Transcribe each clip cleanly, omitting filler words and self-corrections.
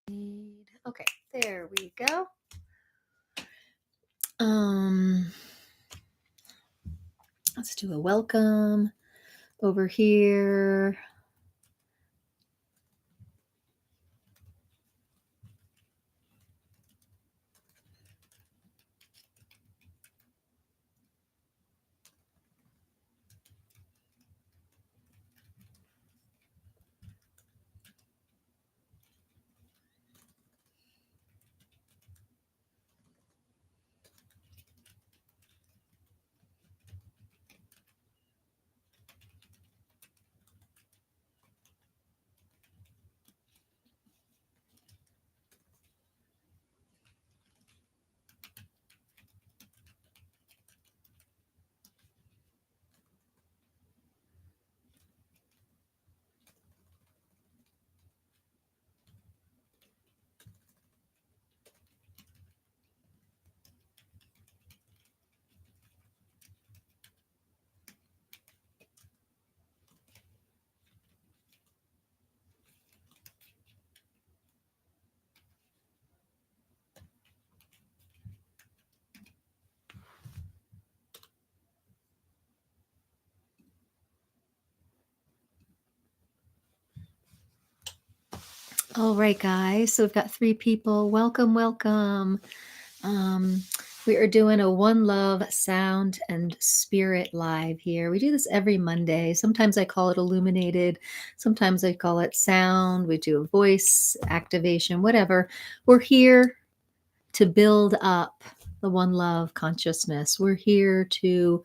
Okay, there we go. Let's do a welcome over here. All right, guys. So we've got 3 people. Welcome, welcome. We are doing a One Love Sound and Spirit live here. We do this every Monday. Sometimes I call it illuminated. Sometimes I call it sound. We do a voice activation, whatever. We're here to build up the One Love consciousness. We're here to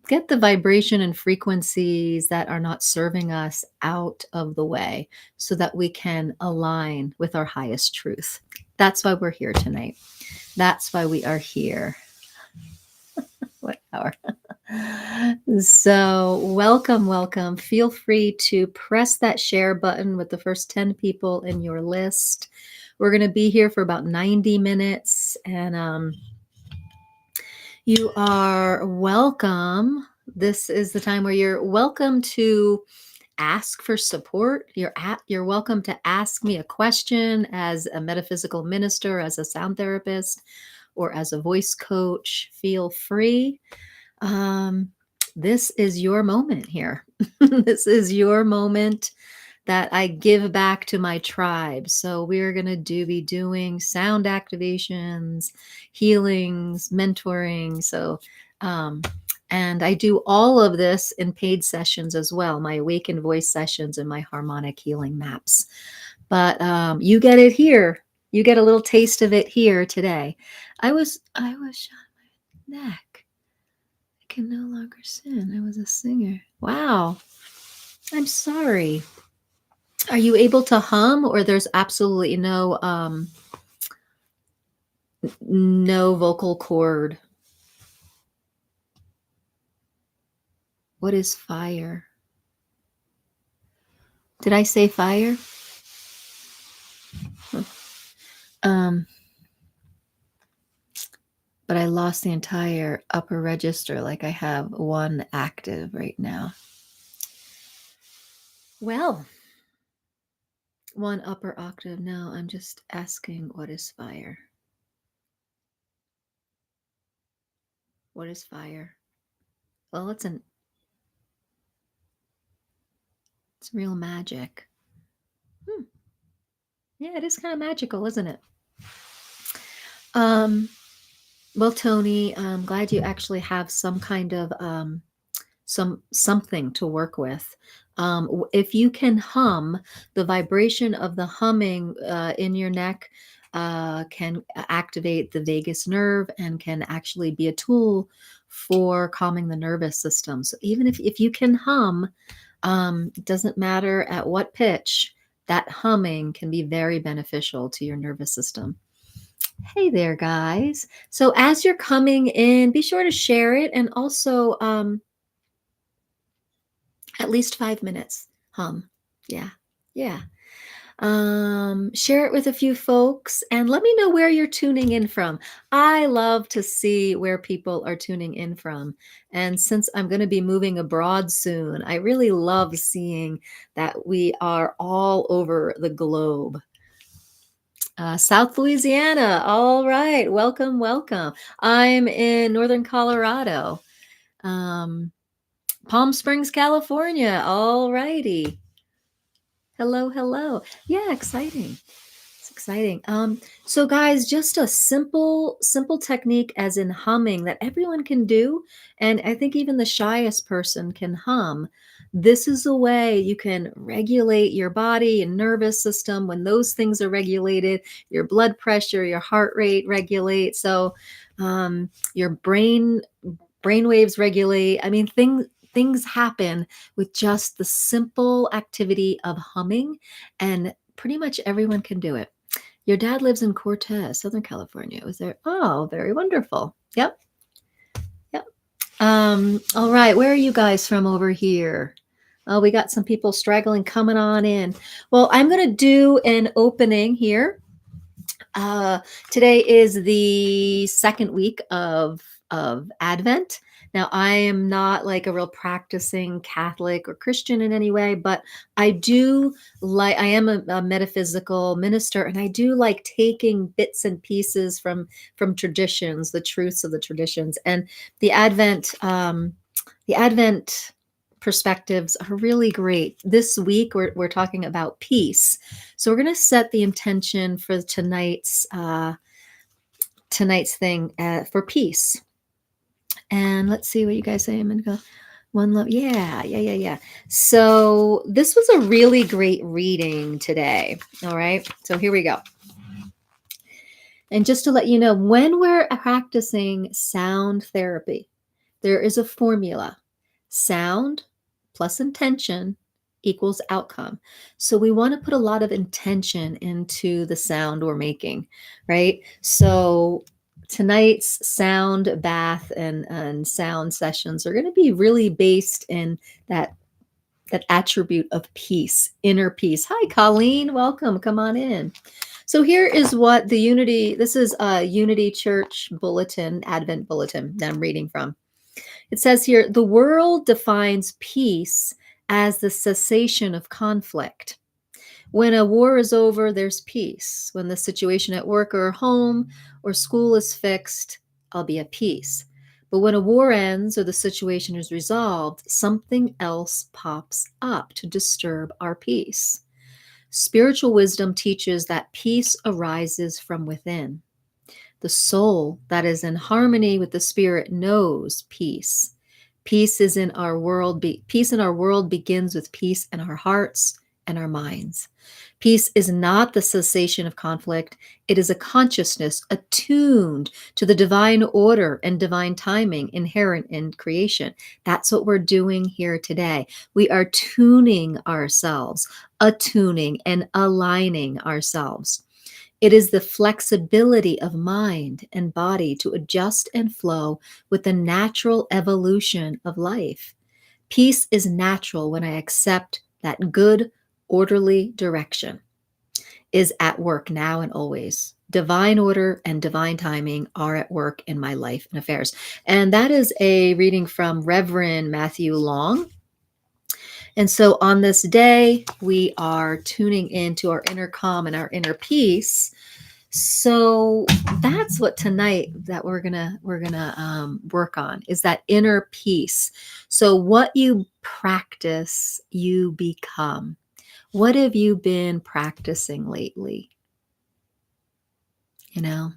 get the vibration and frequencies that are not serving us out of the way so that we can align with our highest truth. That's why we're here tonight. That's why we are here. What hour? So, welcome, welcome. Feel free to press that share button with the first 10 people in your list. We're going to be here for about 90 minutes, and you are welcome. This is the time where you're welcome to ask for support. You're welcome to ask me a question as a metaphysical minister, as a sound therapist, or as a voice coach. Feel free. This is your moment here. This is your moment that I give back to my tribe. So we're going to be doing sound activations, healings, mentoring. So, and I do all of this in paid sessions as well, my awakened voice sessions and my harmonic healing maps. But you get it here. You get a little taste of it here today. I was shot in my neck. I can no longer sing. I was a singer. Wow. I'm sorry. Are you able to hum, or there's absolutely no vocal cord? What is fire? Did I say fire? But I lost the entire upper register, like I have one active right now. Well, one upper octave. Now I'm just asking, what is fire? What is fire? Well, it's real magic. Yeah, it is kind of magical, isn't it? Well, Tony, I'm glad you actually have some kind of something to work with. If you can hum, the vibration of the humming in your neck can activate the vagus nerve and can actually be a tool for calming the nervous system. So even if you can hum, it doesn't matter at what pitch, that humming can be very beneficial to your nervous system. Hey there, guys. So as you're coming in, be sure to share it, and also at least 5 minutes hum. Yeah. Share it with a few folks and let me know where you're tuning in from. I love to see where people are tuning in from. And since I'm going to be moving abroad soon, I really love seeing that we are all over the globe. South Louisiana. All right. Welcome, welcome. I'm in Northern Colorado. Um, Palm Springs, California. All righty. Hello, hello. Yeah, exciting. It's exciting. So guys, just a simple technique as in humming that everyone can do. And I think even the shyest person can hum. This is a way you can regulate your body and nervous system. When those things are regulated, your blood pressure, your heart rate regulate. So your brain waves regulate. I mean, things happen with just the simple activity of humming, and pretty much everyone can do it. Your dad lives in Cortez, Southern California. Was there? Oh, very wonderful. Yep, yep. All right, where are you guys from over here? Oh, we got some people straggling coming on in. Well, I'm going to do an opening here. Uh, Today is the second week of Advent. Now, I am not like a real practicing Catholic or Christian in any way, but I do like, I am a metaphysical minister, and I do like taking bits and pieces from traditions, the truths of the traditions, and the the Advent perspectives are really great. This week, we're talking about peace. So we're going to set the intention for tonight's thing for peace. And let's see what you guys say. I'm going to go one love. Yeah. So this was a really great reading today. All right. So here we go. And just to let you know, when we're practicing sound therapy, there is a formula: sound plus intention equals outcome. So we want to put a lot of intention into the sound we're making, right? So tonight's sound bath and sound sessions are going to be really based in that attribute of peace, inner peace. Hi, Colleen. Welcome. Come on in. So here is what this is a Unity Church bulletin, Advent bulletin that I'm reading from. It says here, the world defines peace as the cessation of conflict. When a war is over, there's peace. When the situation at work or home or school is fixed, I'll be at peace. But when a war ends or the situation is resolved, something else pops up to disturb our peace. Spiritual wisdom teaches that peace arises from within. The soul that is in harmony with the spirit knows peace. Peace in our world begins with peace in our hearts and our minds. Peace is not the cessation of conflict. It is a consciousness attuned to the divine order and divine timing inherent in creation. That's what we're doing here today. We are tuning ourselves, attuning and aligning ourselves. It is the flexibility of mind and body to adjust and flow with the natural evolution of life. Peace is natural when I accept that good, orderly direction is at work now and always. Divine order and divine timing are at work in my life and affairs. And that is a reading from Reverend Matthew Long. And so on this day, we are tuning into our inner calm and our inner peace. So that's what tonight that we're gonna work on, is that inner peace. So what you practice, you become. What have you been practicing lately? You know,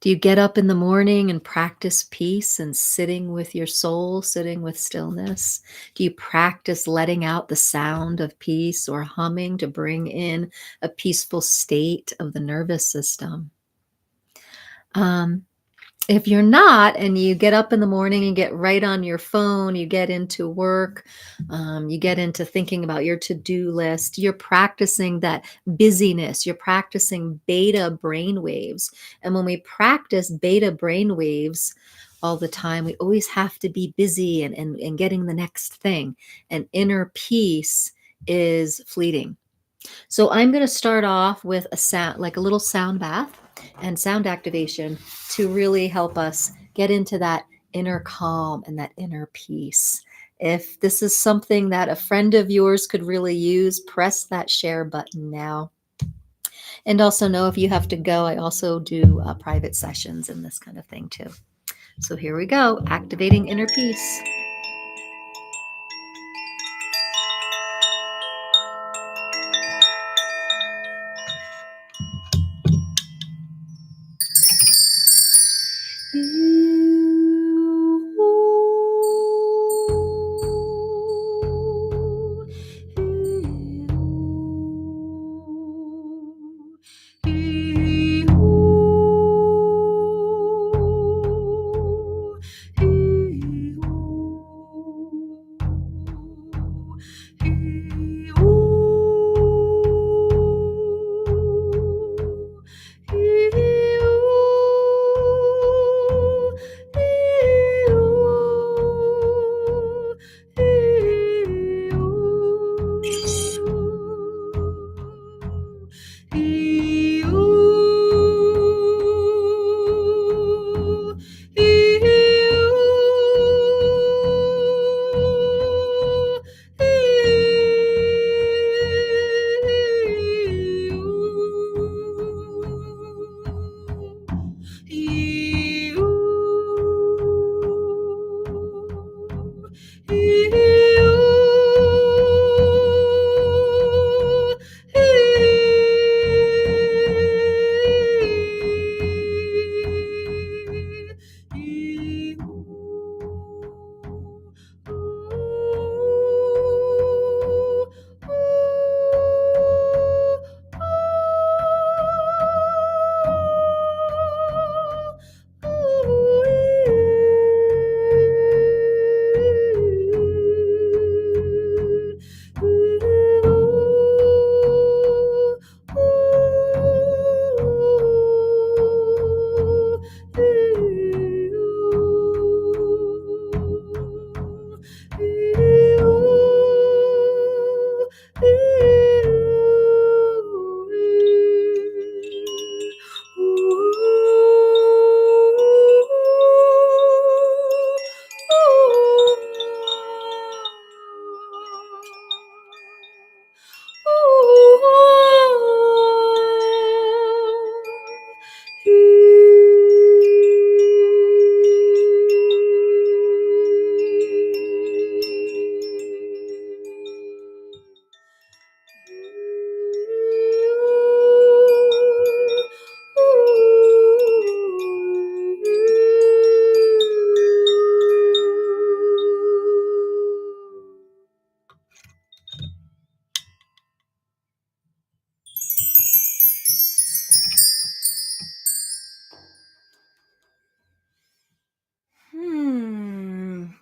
do you get up in the morning and practice peace and sitting with your soul, sitting with stillness? Do you practice letting out the sound of peace or humming to bring in a peaceful state of the nervous system? If you're not, and you get up in the morning and get right on your phone, you get into work, you get into thinking about your to-do list, you're practicing that busyness, you're practicing beta brain waves. And when we practice beta brain waves all the time, we always have to be busy and getting the next thing. And inner peace is fleeting. So I'm going to start off with a sound, like a little sound bath and sound activation to really help us get into that inner calm and that inner peace. If this is something that a friend of yours could really use, press that share button now. And also know if you have to go, I also do private sessions and this kind of thing too. So here we go, activating inner peace.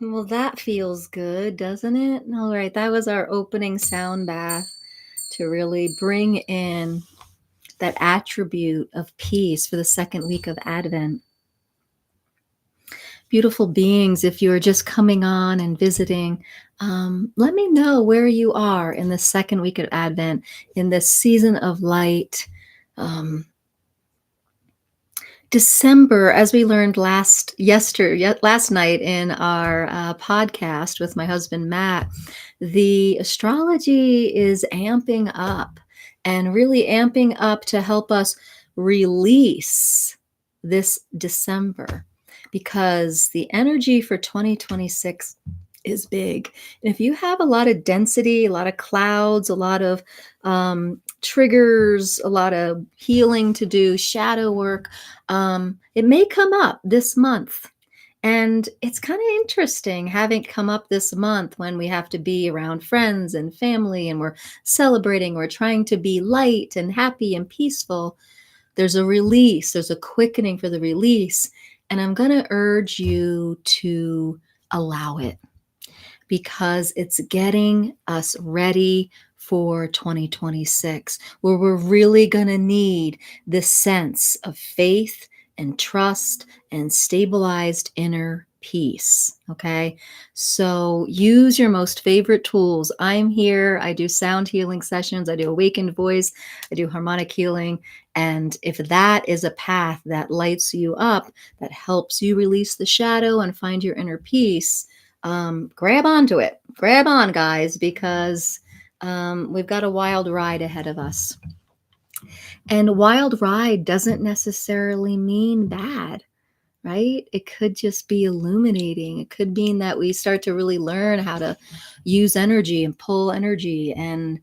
Well, that feels good, doesn't it? All right, that was our opening sound bath to really bring in that attribute of peace for the second week of Advent. Beautiful beings, if you're just coming on and visiting, let me know where you are in the second week of Advent, in this season of light. December, as we learned last night in our podcast with my husband Matt, the astrology is amping up and really amping up to help us release this December, because the energy for 2026 is big. And if you have a lot of density, a lot of clouds, a lot of triggers, a lot of healing to do, shadow work, it may come up this month. And it's kind of interesting having it come up this month when we have to be around friends and family and we're celebrating, we're trying to be light and happy and peaceful. There's a release, there's a quickening for the release. And I'm going to urge you to allow it, because it's getting us ready for 2026, where we're really going to need this sense of faith and trust and stabilized inner peace. Okay. So use your most favorite tools. I'm here. I do sound healing sessions. I do awakened voice. I do harmonic healing. And if that is a path that lights you up, that helps you release the shadow and find your inner peace, grab onto it. Grab on, guys, because we've got a wild ride ahead of us. And wild ride doesn't necessarily mean bad, right? It could just be illuminating. It could mean that we start to really learn how to use energy and pull energy and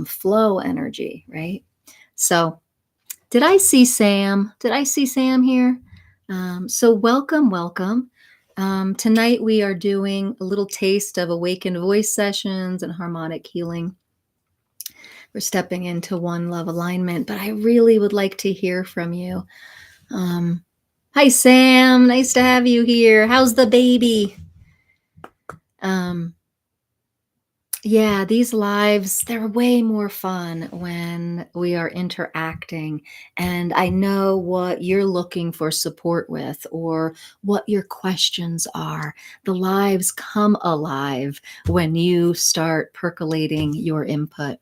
flow energy, right? So, did I see Sam? Did I see Sam here? So, welcome, welcome. Tonight we are doing a little taste of awakened voice sessions and harmonic healing. We're stepping into one love alignment, but I really would like to hear from you. Um, Hi, Sam. Nice to have you here. How's the baby? Um, yeah, these lives, they're way more fun when we are interacting. And I know what you're looking for support with or what your questions are. The lives come alive when you start percolating your input.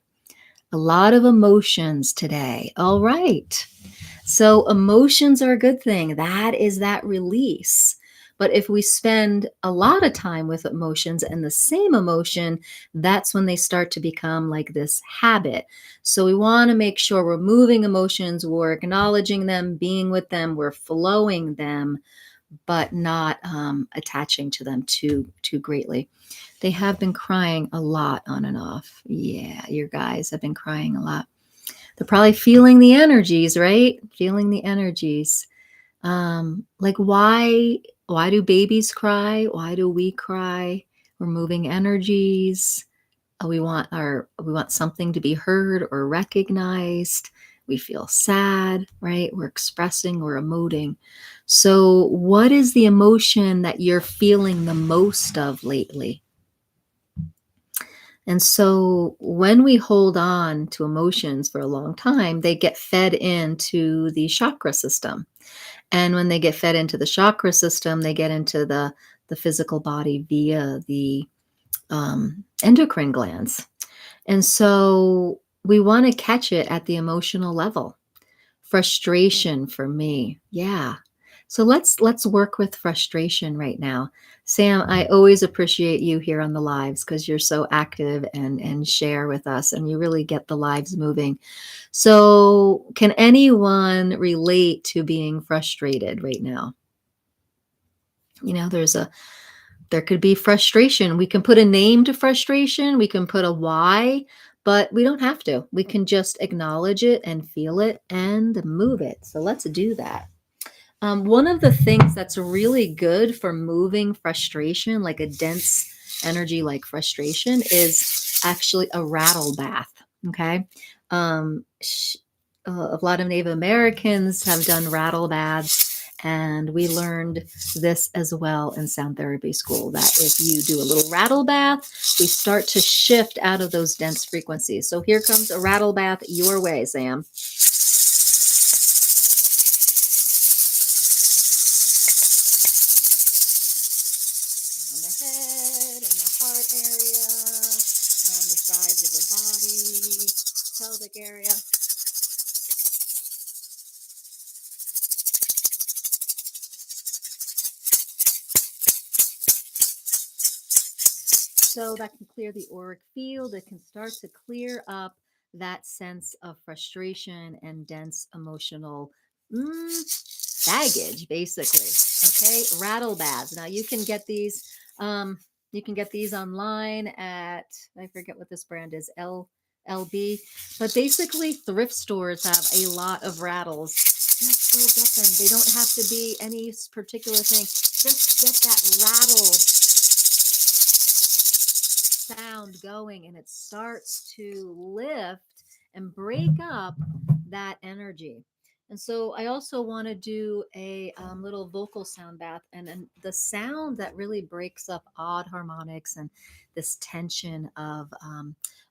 A lot of emotions today. All right. So emotions are a good thing. That is that release. But if we spend a lot of time with emotions and the same emotion, that's when they start to become like this habit. So we want to make sure we're moving emotions, we're acknowledging them, being with them, we're flowing them, but not attaching to them too greatly. They have been crying a lot on and off. Yeah, your guys have been crying a lot. They're probably feeling the energies, right? Feeling the energies. Like why do babies cry? Why do we cry? We're moving energies. We want something to be heard or recognized. We feel sad, right? We're expressing, we're emoting. So, what is the emotion that you're feeling the most of lately? And so when we hold on to emotions for a long time, they get fed into the chakra system. And when they get fed into the chakra system, they get into the physical body via the endocrine glands. And so we want to catch it at the emotional level. Frustration for me. Yeah. So let's work with frustration right now. Sam, I always appreciate you here on the lives because you're so active and share with us and you really get the lives moving. So, can anyone relate to being frustrated right now? You know, there could be frustration. We can put a name to frustration, we can put a why, but we don't have to. We can just acknowledge it and feel it and move it. So, let's do that. One of the things that's really good for moving frustration, like a dense energy like frustration, is actually a rattle bath. Okay. Um, sh- a lot of Native Americans have done rattle baths, and we learned this as well in sound therapy school that if you do a little rattle bath, we start to shift out of those dense frequencies. So here comes a rattle bath your way, Sam. On the head and the heart area, on the sides of the body, pelvic area. So that can clear the auric field. It can start to clear up that sense of frustration and dense emotional baggage, basically. Okay, rattle baths. Now you can get these. You can get these online at, I forget what this brand is, LB. But basically, thrift stores have a lot of rattles. Just go get them. They don't have to be any particular thing. Just get that rattle sound going, and it starts to lift and break up that energy. And so I also want to do a little vocal sound bath, and the sound that really breaks up odd harmonics and this tension of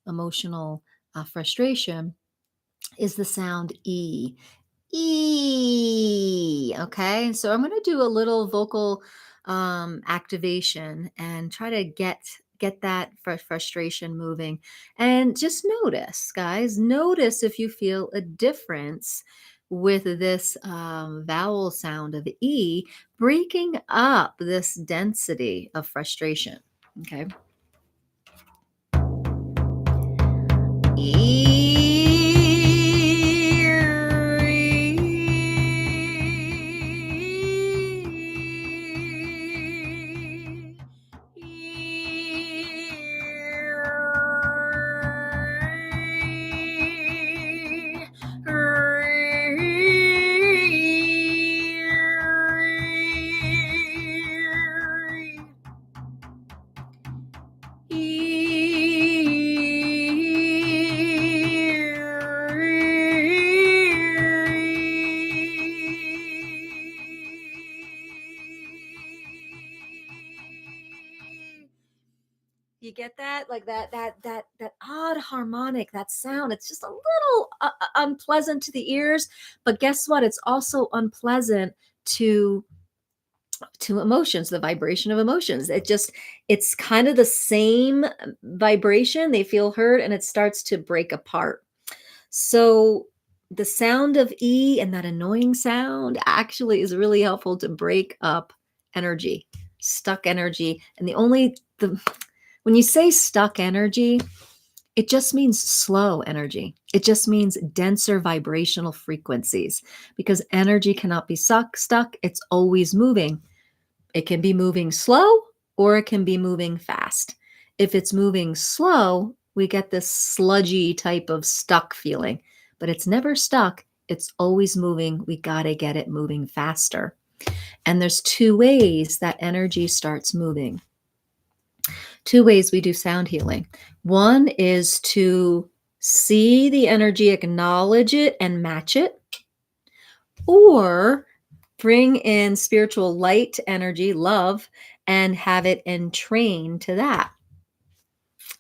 emotional frustration is the sound E. E. Okay, so I'm going to do a little vocal activation and try to get that frustration moving. And just notice, guys, notice if you feel a difference with this vowel sound of E breaking up this density of frustration. Okay. E. You get that? Like that odd harmonic, that sound. It's just a little unpleasant to the ears, but guess what? It's also unpleasant to emotions, the vibration of emotions. It's kind of the same vibration. They feel heard and it starts to break apart. So the sound of E and that annoying sound actually is really helpful to break up energy, stuck energy. And the when you say stuck energy, it just means slow energy. It just means denser vibrational frequencies because energy cannot be stuck. It's always moving. It can be moving slow or it can be moving fast. If it's moving slow, we get this sludgy type of stuck feeling, but it's never stuck. It's always moving. We got to get it moving faster. And there's two ways that energy starts moving. Two ways we do sound healing. One is to see the energy, acknowledge it, and match it, or bring in spiritual light energy, love, and have it entrain to that.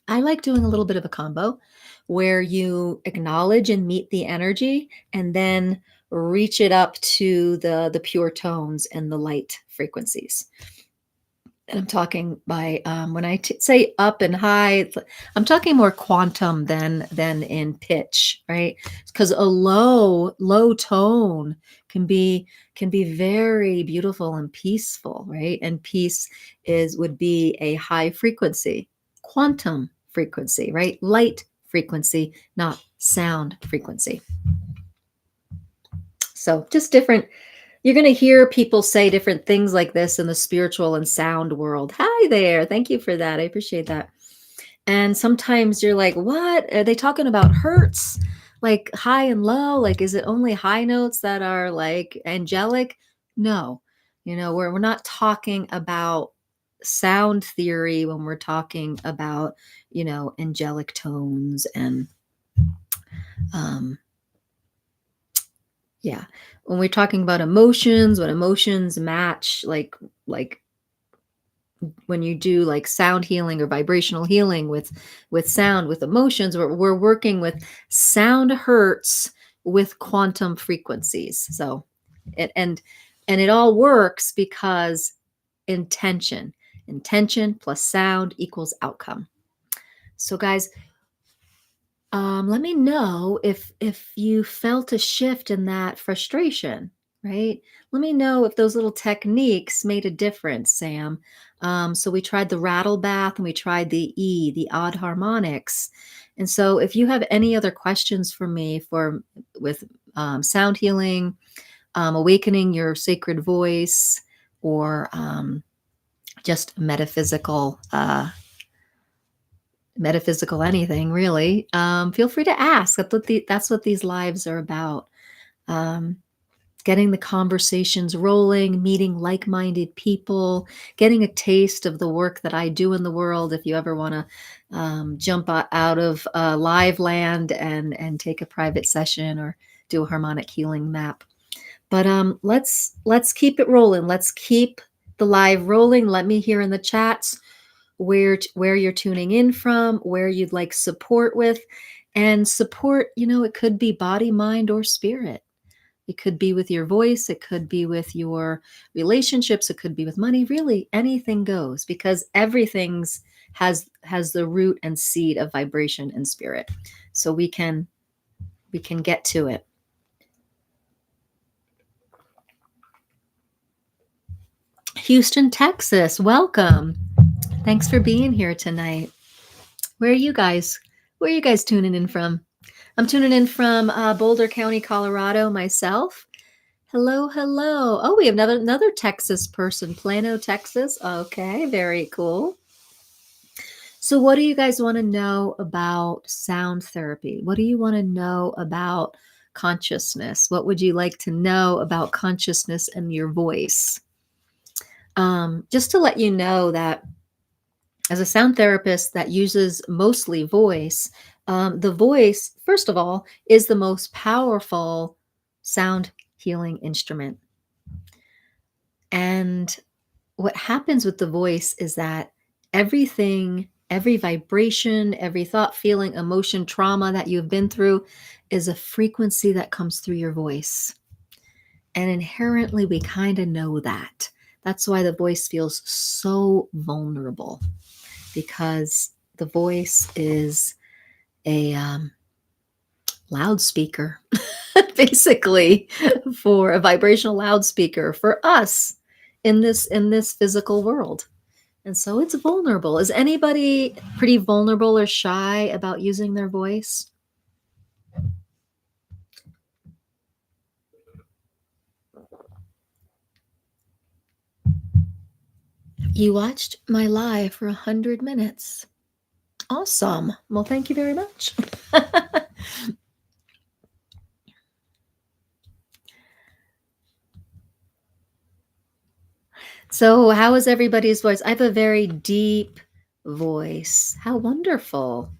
I like doing a little bit of a combo where you acknowledge and meet the energy and then reach it up to the pure tones and the light frequencies. And I'm talking by when I say up and high, I'm talking more quantum than in pitch, right? Because a low tone can be very beautiful and peaceful, right? And peace would be a high frequency, quantum frequency, right? Light frequency, not sound frequency. So just different. You're going to hear people say different things like this in the spiritual and sound world. Hi there. Thank you for that. I appreciate that. And sometimes you're like, what? Are they talking about hertz? Like high and low? Like, is it only high notes that are like angelic? No. We're not talking about sound theory when we're talking about, angelic tones and yeah. When we're talking about emotions, when emotions match, like when you do like sound healing or vibrational healing with sound, with emotions, we're working with sound hertz with quantum frequencies. So and it all works because intention plus sound equals outcome. So guys, let me know if you felt a shift in that frustration, right? Let me know if those little techniques made a difference, Sam. So we tried the rattle bath and we tried the E, the odd harmonics. And so if you have any other questions for me with sound healing, awakening your sacred voice, or just metaphysical anything really, feel free to ask. That's what these lives are about. um, Getting the conversations rolling, meeting like-minded people, getting a taste of the work that I do in the world. If you ever want to jump out of live land and take a private session or do a harmonic healing map. But let's keep it rolling. Let's keep the live rolling. Let me hear in the chats where you're tuning in from, where you'd like support with. And support, it could be body, mind, or spirit. It could be with your voice, it could be with your relationships, it could be with money. Really, anything goes, because everything's has the root and seed of vibration and spirit. So we can get to it. Houston, Texas, welcome. Thanks for being here tonight. Where are you guys? Where are you guys tuning in from? I'm tuning in from Boulder County, Colorado myself. Hello, hello. Oh, we have another Texas person, Plano, Texas. Okay, very cool. So what do you guys want to know about sound therapy? What do you want to know about consciousness? What would you like to know about consciousness and your voice? Just to let you know that as a sound therapist that uses mostly voice, the voice, first of all, is the most powerful sound healing instrument. And what happens with the voice is that everything Every vibration, every thought, feeling, emotion, trauma that you've been through is a frequency that comes through your voice. And inherently, we kind of know that. That's why the voice feels so vulnerable, because the voice is a loudspeaker, basically, for a vibrational loudspeaker for us in this physical world. And so it's vulnerable. Is anybody pretty vulnerable or shy about using their voice? You watched my live for 100 minutes. Awesome. Well, thank you very much. So, how is everybody's voice? I have a very deep voice. How wonderful.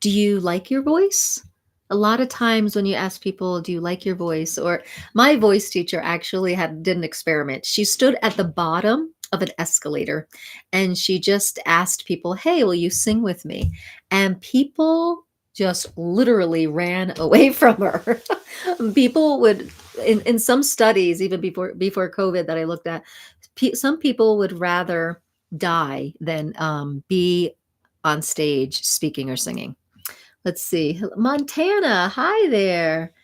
Do you like your voice? A lot of times when you ask people, do you like your voice? Or my voice teacher actually did an experiment. She stood at the bottom of an escalator and she just asked people, hey, will you sing with me? And people just literally ran away from her. People would, in some studies, even before COVID that I looked at, some people would rather die than be on stage speaking or singing. Let's see. Montana. Hi there.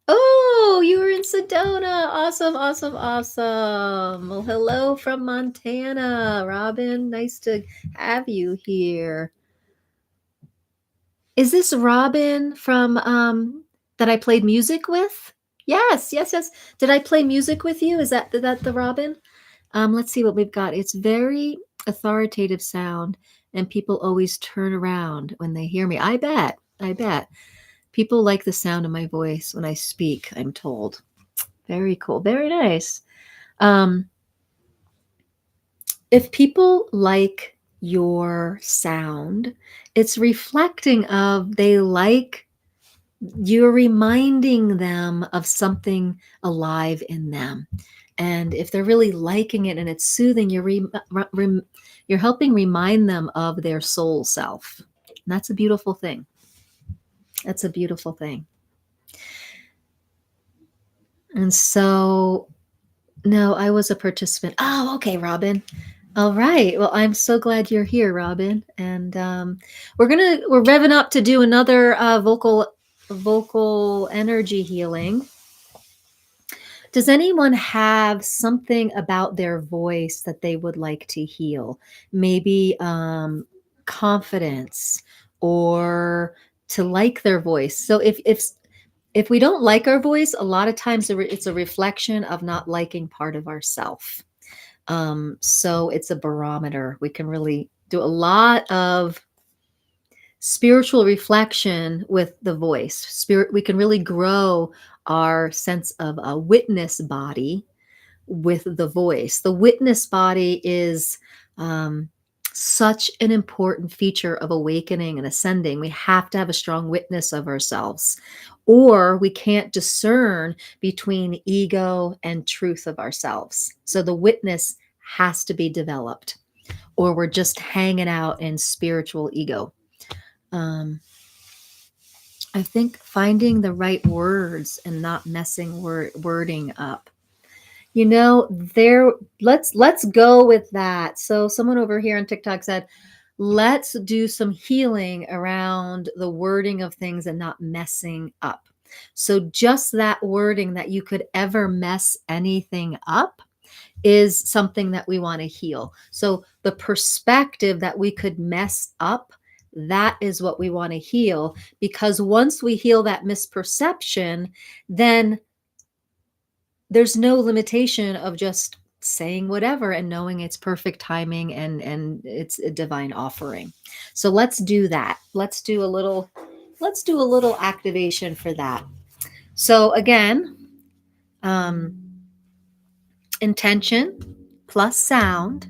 Oh, you were in Sedona. Awesome, awesome, awesome. Well, hello from Montana, Robin. Nice to have you here. Is this Robin from that I played music with? Yes, yes, yes. Did I play music with you? Is that the Robin? Let's see what we've got. It's very authoritative sound, and people always turn around when they hear me. I bet. I bet. People like the sound of my voice when I speak, I'm told. Very cool. Very nice. Um, if people like your sound, it's reflecting of they like you're reminding them of something alive in them. And if they're really liking it and it's soothing, you're helping remind them of their soul self. And that's a beautiful thing. That's a beautiful thing. And so, no, I was a participant. Oh, okay, Robin. All right. Well, I'm so glad you're here, Robin. And we're revving up to do another vocal energy healing. Does anyone have something about their voice that they would like to heal? Maybe confidence, or to like their voice. So if we don't like our voice, a lot of times it's a reflection of not liking part of ourself. So it's a barometer. We can really do a lot of spiritual reflection with the voice. We can really grow our sense of a witness body with the voice. The witness body is such an important feature of awakening and ascending. We have to have a strong witness of ourselves, or we can't discern between ego and truth of ourselves. So the witness has to be developed, or we're just hanging out in spiritual ego. I think finding the right words and not messing wording up. Let's go with that. So someone over here on TikTok said, let's do some healing around the wording of things and not messing up. So just that wording that you could ever mess anything up is something that we want to heal. So the perspective that we could mess up, that is what we want to heal, because once we heal that misperception, then there's no limitation of just saying whatever and knowing it's perfect timing and it's a divine offering. So let's do that. Let's do a little activation for that. So again, intention plus sound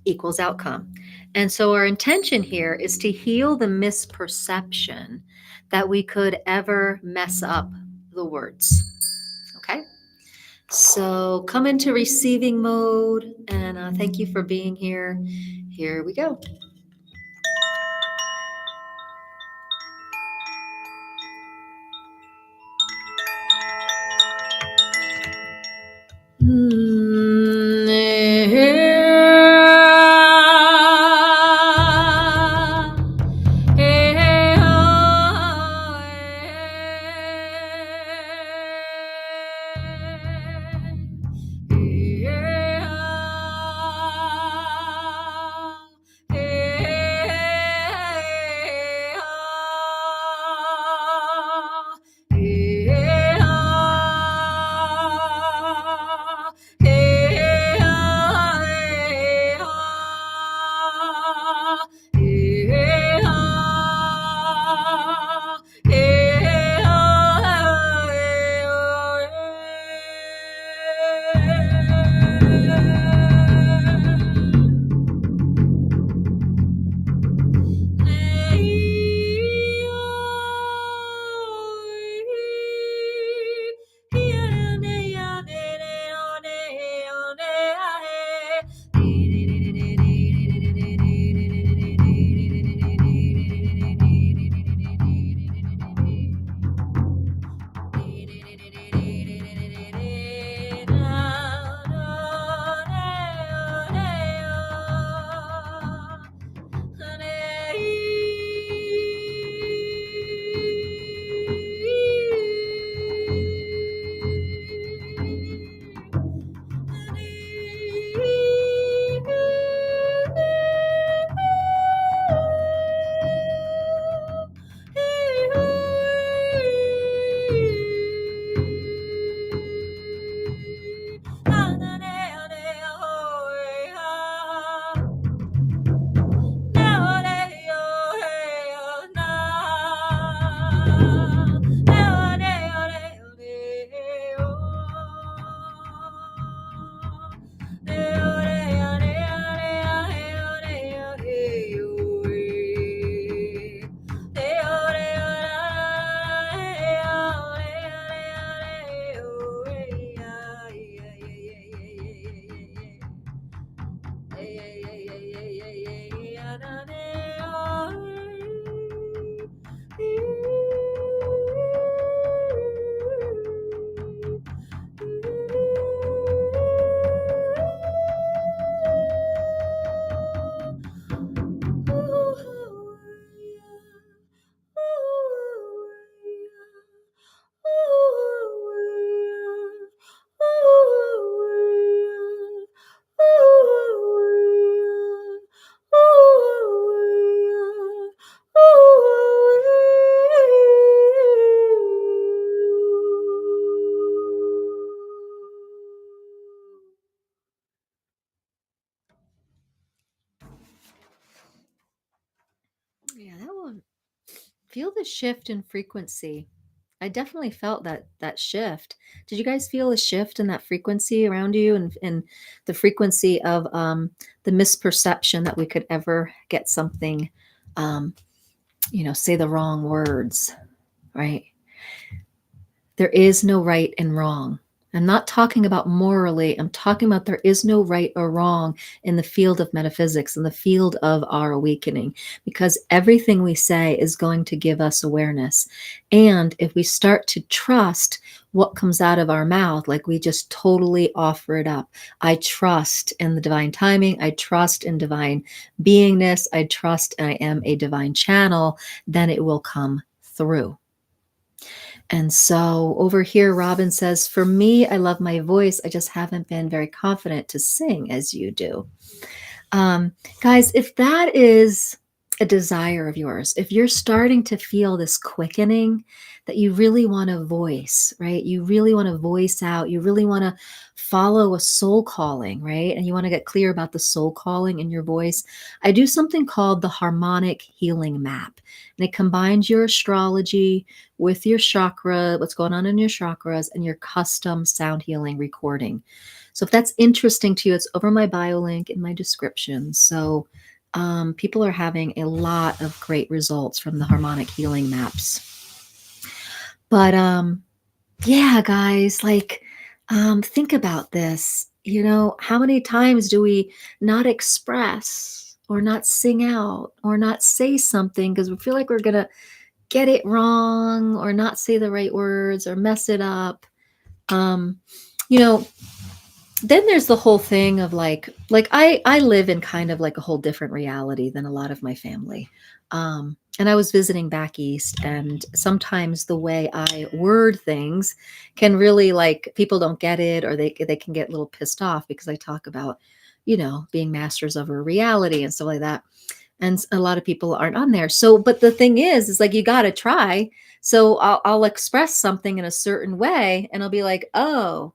equals outcome. And so our intention here is to heal the misperception that we could ever mess up the words. Okay? So come into receiving mode, and thank you for being here. Here we go. Yeah, that one. Feel the shift in frequency. I definitely felt that shift. Did you guys feel a shift in that frequency around you, and the frequency of the misperception that we could ever get something, um, say the wrong words, right? There is no right and wrong. I'm not talking about morally. I'm talking about there is no right or wrong in the field of metaphysics, in the field of our awakening, because everything we say is going to give us awareness. And if we start to trust what comes out of our mouth, like we just totally offer it up, I trust in the divine timing, I trust in divine beingness, I trust I am a divine channel, then it will come through. And so over here, Robin says, for me, I love my voice. I just haven't been very confident to sing as you do. Um, Guys, if that is a desire of yours, if you're starting to feel this quickening that you really want to voice, right? You really want to voice out, you really want to follow a soul calling, right? And you want to get clear about the soul calling in your voice. I do something called the harmonic healing map. And it combines your astrology with your chakra, what's going on in your chakras, and your custom sound healing recording. So if that's interesting to you, it's over my bio link in my description. So people are having a lot of great results from the harmonic healing maps. But yeah, guys, like think about this. How many times do we not express or not sing out or not say something because we feel like we're going to get it wrong or not say the right words or mess it up? Um, you know, then there's the whole thing of like I live in kind of like a whole different reality than a lot of my family. And I was visiting back east, and sometimes the way I word things can really, like, people don't get it, or they can get a little pissed off because I talk about, being masters of our reality and stuff like that. And a lot of people aren't on there. So, but the thing is like you got to try. So I'll express something in a certain way, and I'll be like, oh,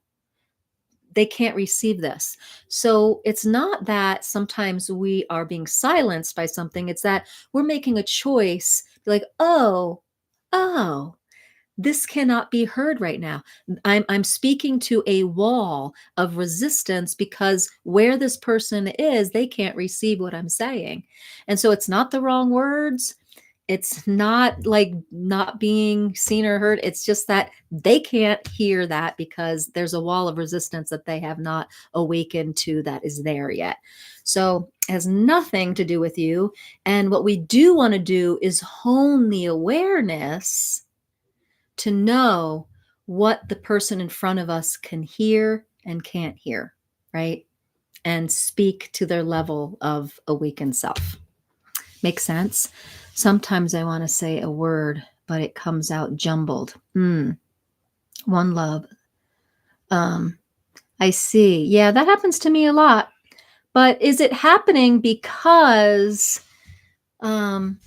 they can't receive this. So it's not that sometimes we are being silenced by something, it's that we're making a choice, like, oh, this cannot be heard right now. I'm speaking to a wall of resistance because where this person is, they can't receive what I'm saying. And so it's not the wrong words. It's not like not being seen or heard. It's just that they can't hear that because there's a wall of resistance that they have not awakened to that is there yet. So it has nothing to do with you. And what we do want to do is hone the awareness to know what the person in front of us can hear and can't hear, right? And speak to their level of awakened self. Make sense? Sometimes I want to say a word, but it comes out jumbled. One love. Um, I see. Yeah, that happens to me a lot. But is it happening because um,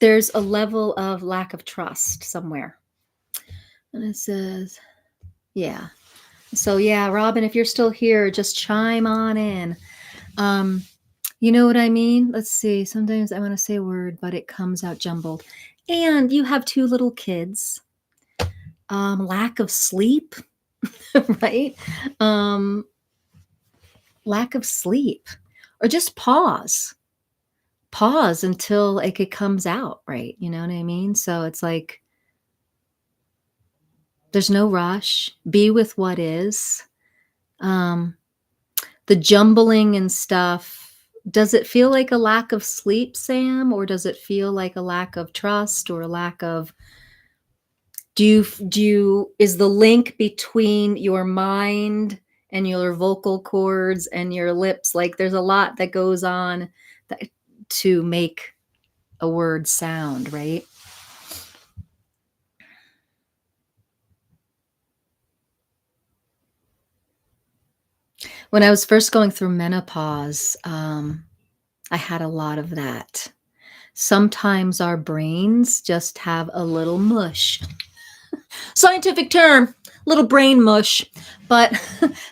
there's a level of lack of trust somewhere? And it says, yeah. So yeah, Robin, if you're still here, just chime on in. Um, you know what I mean? Let's see. Sometimes I want to say a word, but it comes out jumbled. And you have two little kids. Lack of sleep, right? Um, Lack of sleep, or just pause until like it comes out, right? You know what I mean? So it's like there's no rush. Be with what is. Um, The jumbling and stuff, does it feel like a lack of sleep, Sam, or does it feel like a lack of trust or a lack of is the link between your mind and your vocal cords and your lips, like, there's a lot that goes on that to make a word sound, right? When I was first going through menopause, I had a lot of that. Sometimes our brains just have a little mush. Scientific term, little brain mush. But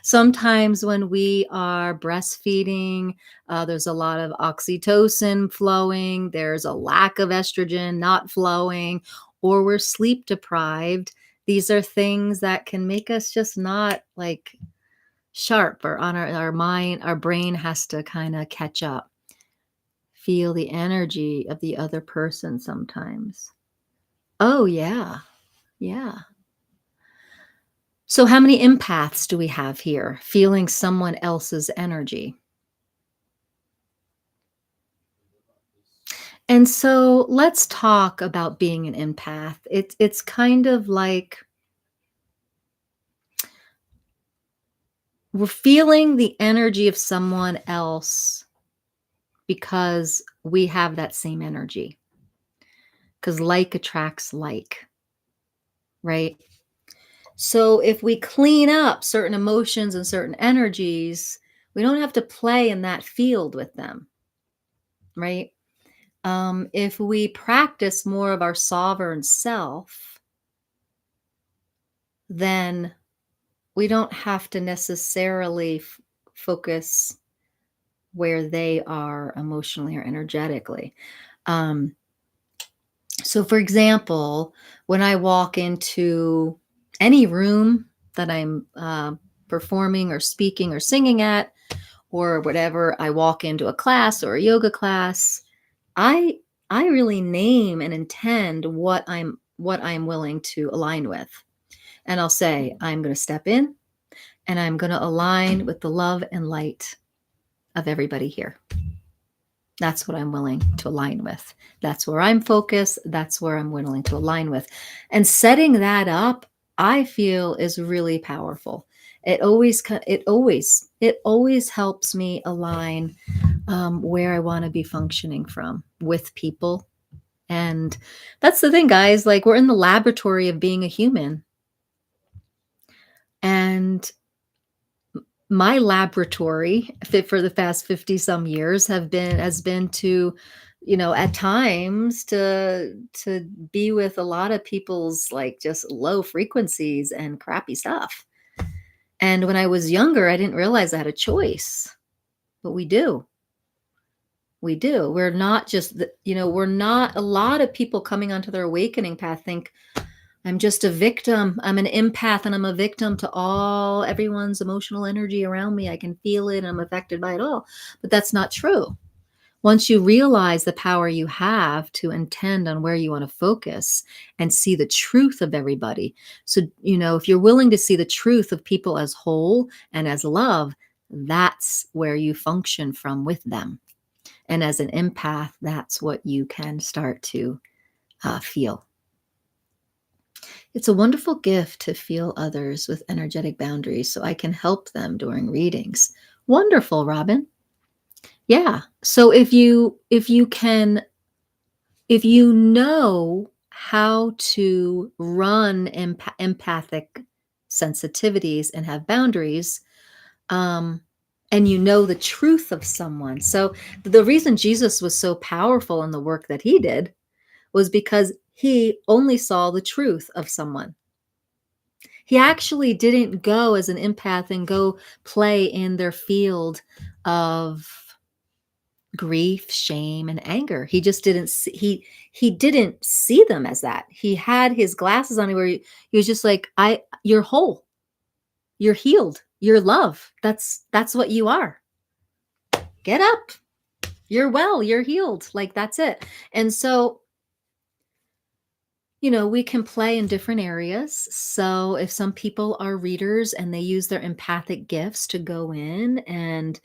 sometimes when we are breastfeeding, there's a lot of oxytocin flowing, there's a lack of estrogen not flowing, or we're sleep deprived. These are things that can make us just not like sharp, or on our mind, our brain has to kind of catch up. Feel the energy of the other person sometimes. Oh, yeah. Yeah. So, how many empaths do we have here feeling someone else's energy? And so, let's talk about being an empath. It's kind of like we're feeling the energy of someone else because we have that same energy. Because like attracts like, right? So, if we clean up certain emotions and certain energies, we don't have to play in that field with them, right? If we practice more of our sovereign self, then we don't have to necessarily focus where they are emotionally or energetically. Um, so, for example, when I walk into any room that I'm performing or speaking or singing at, or whatever, I walk into a class or a yoga class, I I really name and intend what I'm willing to align with. And I'll say, I'm going to step in and I'm going to align with the love and light of everybody here. That's what I'm willing to align with. That's where I'm focused. That's where I'm willing to align with. And setting that up, I feel, is really powerful. It always helps me align where I want to be functioning from with people. And that's the thing, guys. Like, we're in the laboratory of being a human. And my laboratory fit for the past 50 some years has been to, at times to be with a lot of people's like just low frequencies and crappy stuff. And when I was younger, I didn't realize I had a choice, but we do. We do. We're not just, we're not, a lot of people coming onto their awakening path think, I'm just a victim. I'm an empath and I'm a victim to everyone's emotional energy around me. I can feel it and I'm affected by it all. But that's not true. Once you realize the power you have to intend on where you want to focus and see the truth of everybody. So, if you're willing to see the truth of people as whole and as love, that's where you function from with them. And as an empath, that's what you can start to feel. It's a wonderful gift to feel others with energetic boundaries so I can help them during readings. Wonderful, Robin. Yeah. So if you know how to run empathic sensitivities and have boundaries, um, and you know the truth of someone. So the reason Jesus was so powerful in the work that he did was because he only saw the truth of someone. He actually didn't go as an empath and go play in their field of grief, shame, and anger. He just didn't see, he didn't see them as that. He had his glasses on where he was just like, you're whole, you're healed, you're love. That's what you are. Get up. You're well, you're healed. Like, that's it. And so we can play in different areas. So if some people are readers and they use their empathic gifts to go in and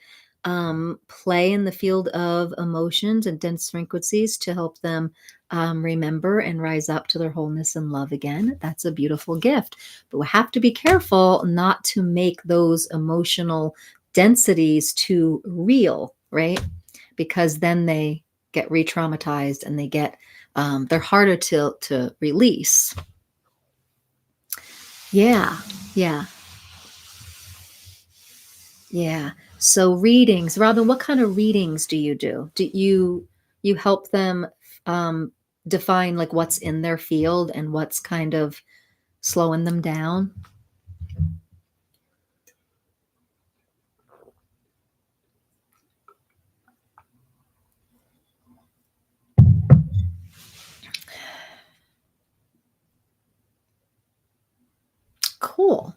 play in the field of emotions and dense frequencies to help them remember and rise up to their wholeness and love again, that's a beautiful gift. But we have to be careful not to make those emotional densities too real, right? Because then they get re-traumatized and they're harder to release. Yeah, yeah, yeah. So readings, Robin, what kind of readings do you do? Do you help them um, define like what's in their field and what's kind of slowing them down? Cool.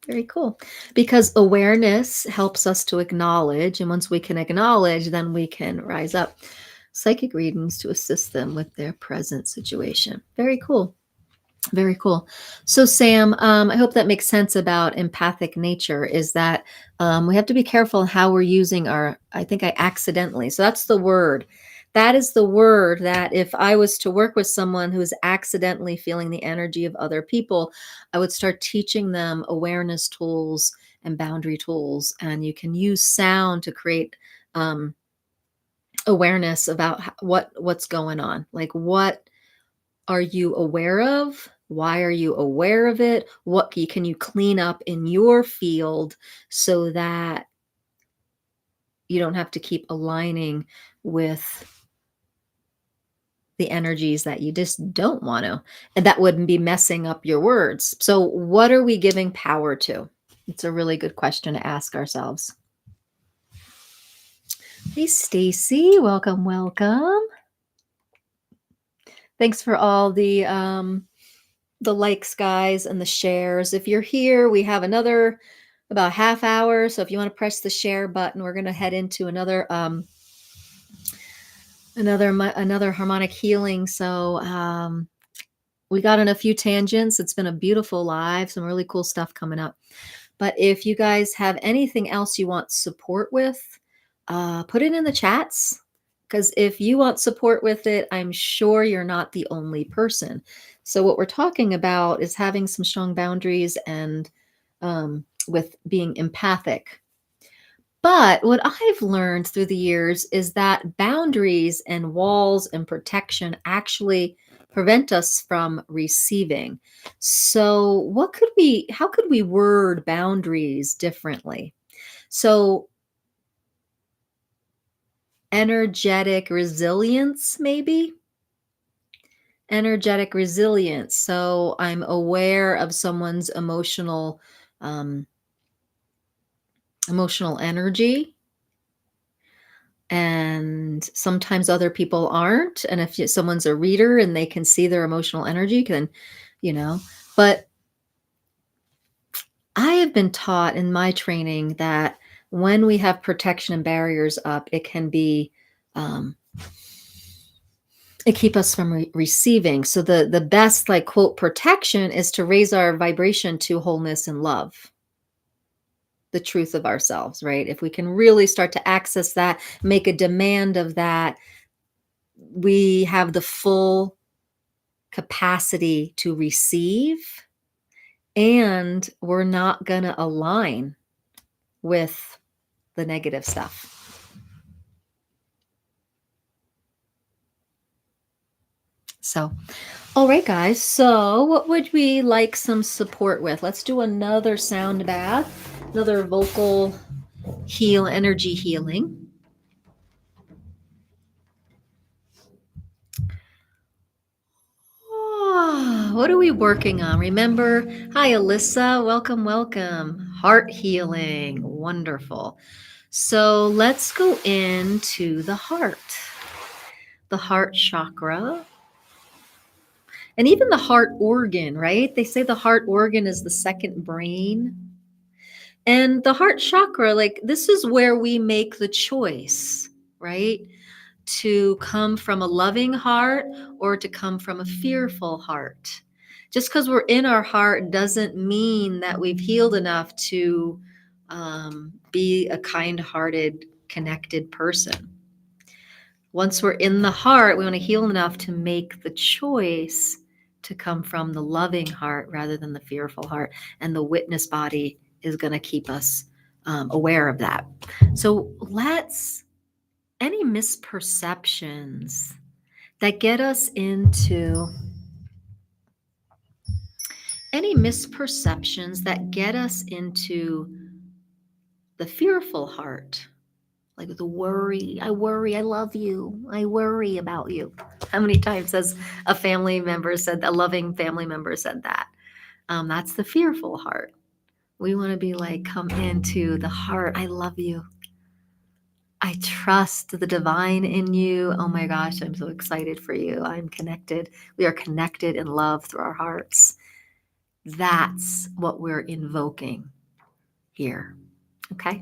Very cool. Because awareness helps us to acknowledge, and once we can acknowledge, then we can rise up. Psychic readings to assist them with their present situation. Very cool. Very cool. So, Sam, I hope that makes sense about empathic nature. Is that we have to be careful how we're using our, I think I accidentally. So, that's the word. That is the word that if I was to work with someone who is accidentally feeling the energy of other people, I would start teaching them awareness tools and boundary tools. And you can use sound to create um, awareness about what's going on. Like, what are you aware of? Why are you aware of it? What can you clean up in your field so that you don't have to keep aligning with the energies that you just don't want to? And that wouldn't be messing up your words. So, what are we giving power to? It's a really good question to ask ourselves. Hey, Stacy, welcome, welcome. Thanks for all the likes, guys, and the shares. If you're here, we have another about half hour. So if you want to press the share button, we're going to head into another harmonic healing. So we got on a few tangents. It's been a beautiful live, some really cool stuff coming up. But if you guys have anything else you want support with, put it in the chats. Because if you want support with it, I'm sure you're not the only person. So, what we're talking about is having some strong boundaries and with being empathic. But what I've learned through the years is that boundaries and walls and protection actually prevent us from receiving. So, how could we word boundaries differently? So, energetic resilience, maybe? Energetic resilience. So, I'm aware of someone's um, emotional energy, and sometimes other people aren't. And if someone's a reader and they can see their emotional energy, then, you know, but I have been taught in my training that when we have protection and barriers up, it can be, it keep us from receiving. So the best, like, quote, protection is to raise our vibration to wholeness and love, the truth of ourselves, right? If we can really start to access that, make a demand of that, we have the full capacity to receive, and we're not going to align with the negative stuff. So, all right, guys. So, what would we like some support with? Let's do another sound bath, another vocal energy healing. Oh, what are we working on? Remember, hi, Alyssa. Welcome, welcome. Heart healing. Wonderful. So let's go into the heart chakra, and even the heart organ, right? They say the heart organ is the second brain. And the heart chakra, like, this is where we make the choice, right? to come from a loving heart or to come from a fearful heart. Just because we're in our heart doesn't mean that we've healed enough to be a kind-hearted, connected person. Once we're in the heart, we want to heal enough to make the choice to come from the loving heart rather than the fearful heart. And the witness body is going to keep us aware of that. So any misperceptions that get us into the fearful heart, like the worry, I love you, I worry about you. How many times has a loving family member said that? That's the fearful heart. We want to be like, come into the heart, I love you. I trust the divine in you. Oh my gosh, I'm so excited for you. I'm connected. We are connected in love through our hearts. That's what we're invoking here. Okay?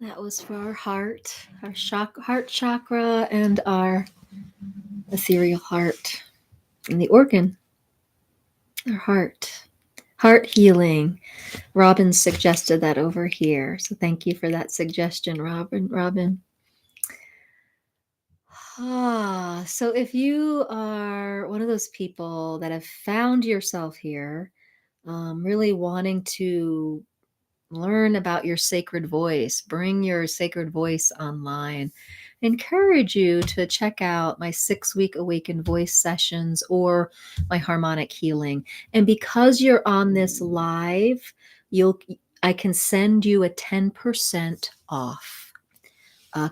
That was for our heart, heart chakra, and our ethereal heart, and the organ, our heart. Heart healing. Robin suggested that over here. So thank you for that suggestion, Robin. So if you are one of those people that have found yourself here, really wanting to learn about your sacred voice, bring your sacred voice online, I encourage you to check out my 6-week Awakened Voice sessions or my harmonic healing. And because you're on this live, I can send you a 10% off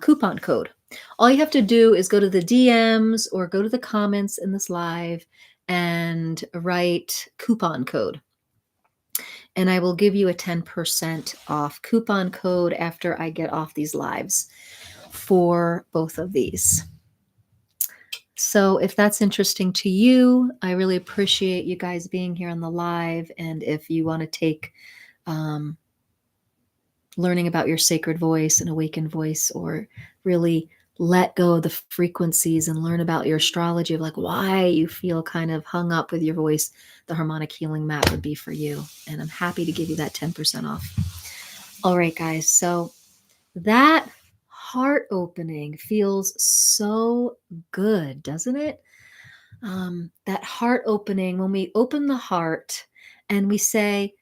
coupon code. All you have to do is go to the DMs or go to the comments in this live and write coupon code. And I will give you a 10% off coupon code after I get off these lives for both of these. So if that's interesting to you, I really appreciate you guys being here on the live. And if you want to take learning about your sacred voice and awakened voice, or really let go of the frequencies and learn about your astrology of like why you feel kind of hung up with your voice, the harmonic healing map would be for you. And I'm happy to give you that 10% off. All right, guys. So that heart opening feels so good, doesn't it? That heart opening, when we open the heart and we say,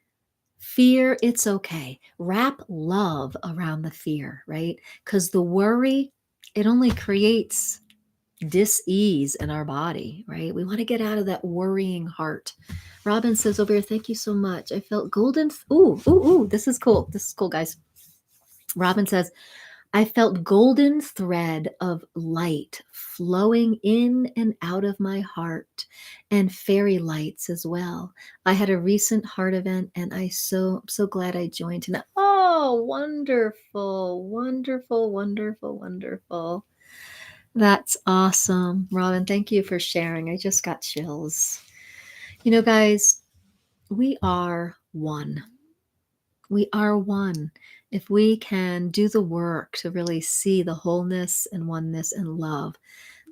fear, it's okay. Wrap love around the fear, right? Because the worry, it only creates dis-ease in our body, right? We want to get out of that worrying heart. Robin says over here, thank you so much. I felt golden. Ooh, this is cool. This is cool, guys. Robin says, I felt golden thread of light flowing in and out of my heart, and fairy lights as well. I had a recent heart event and I'm so glad I joined tonight. Oh, wonderful, wonderful, wonderful, wonderful. That's awesome. Robin, thank you for sharing. I just got chills. You know, guys, we are one. We are one. If we can do the work to really see the wholeness and oneness and love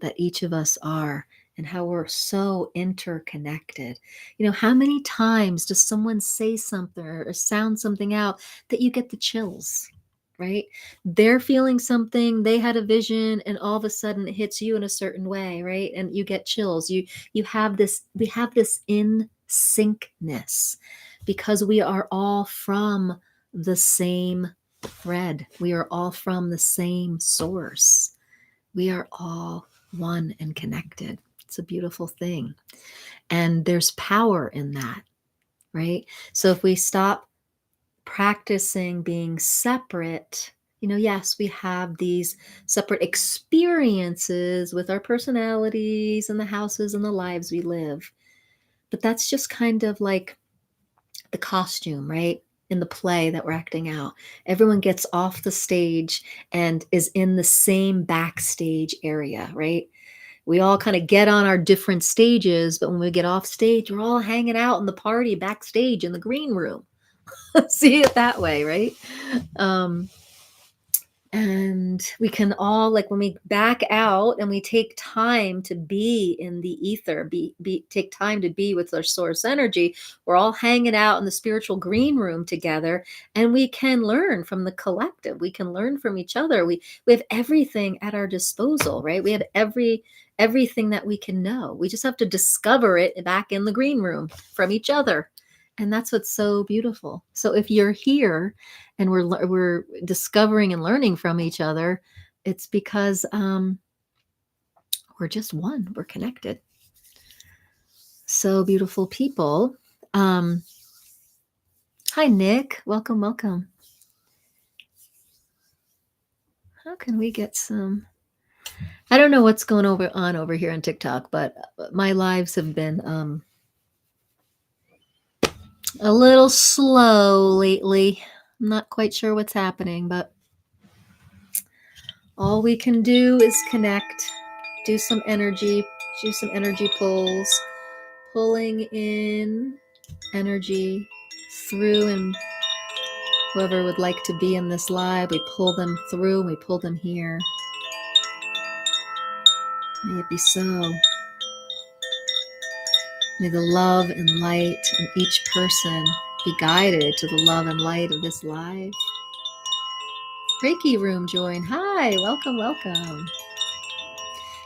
that each of us are, and how we're so interconnected. You know, how many times does someone say something or sound something out that you get the chills, right? They're feeling something, they had a vision, and all of a sudden it hits you in a certain way, right? And you get chills. We have this in syncness because we are all from the same thread. We are all from the same source. We are all one and connected. It's a beautiful thing. And there's power in that, right? So if we stop practicing being separate, you know, yes, we have these separate experiences with our personalities and the houses and the lives we live. But that's just kind of like the costume, right? In the play that we're acting out. Everyone gets off the stage and is in the same backstage area, right? We all kind of get on our different stages, but when we get off stage, we're all hanging out in the party backstage in the green room. See it that way, right? And we can all, like, when we back out and we take time to be in the ether, take time to be with our source energy, we're all hanging out in the spiritual green room together, and we can learn from the collective. We can learn from each other. We have everything at our disposal, right? We have everything that we can know. We just have to discover it back in the green room from each other. And that's what's so beautiful. So if you're here and we're discovering and learning from each other, it's because we're just one. We're connected. So beautiful people. Hi, Nick. Welcome, welcome. How can we get some? I don't know what's going on over here on TikTok, but my lives have been a little slow lately. I'm not quite sure what's happening, but all we can do is connect, do some energy pulls, pulling in energy through and Whoever would like to be in this live, we pull them through, we pull them here. May it be so. May the love and light in each person be guided to the love and light of this live. Reiki room join. Hi, welcome, welcome.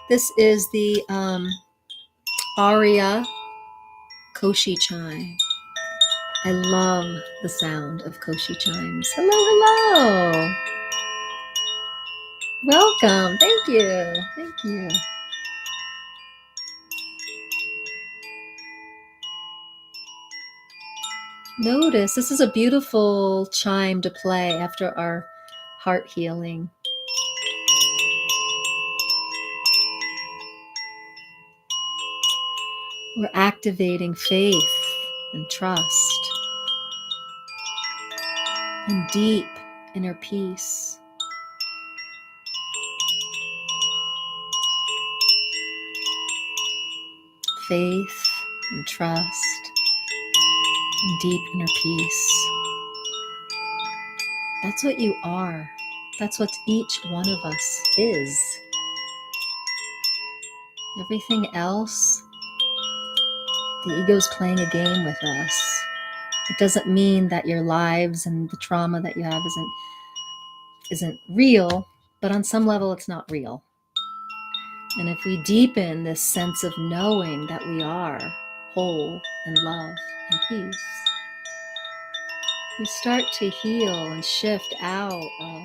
This is the Aria Koshi chime. I love the sound of Koshi chimes. Hello, hello. Welcome. Thank you. Thank you. Notice this is a beautiful chime to play after our heart healing. We're activating faith and trust and deep inner peace. Faith and trust and deep inner peace. That's what you are. That's what each one of us is. Everything else, the ego's playing a game with us. It doesn't mean that your lives and the trauma that you have isn't real, but on some level it's not real. And if we deepen this sense of knowing that we are whole and love and peace, we start to heal and shift out of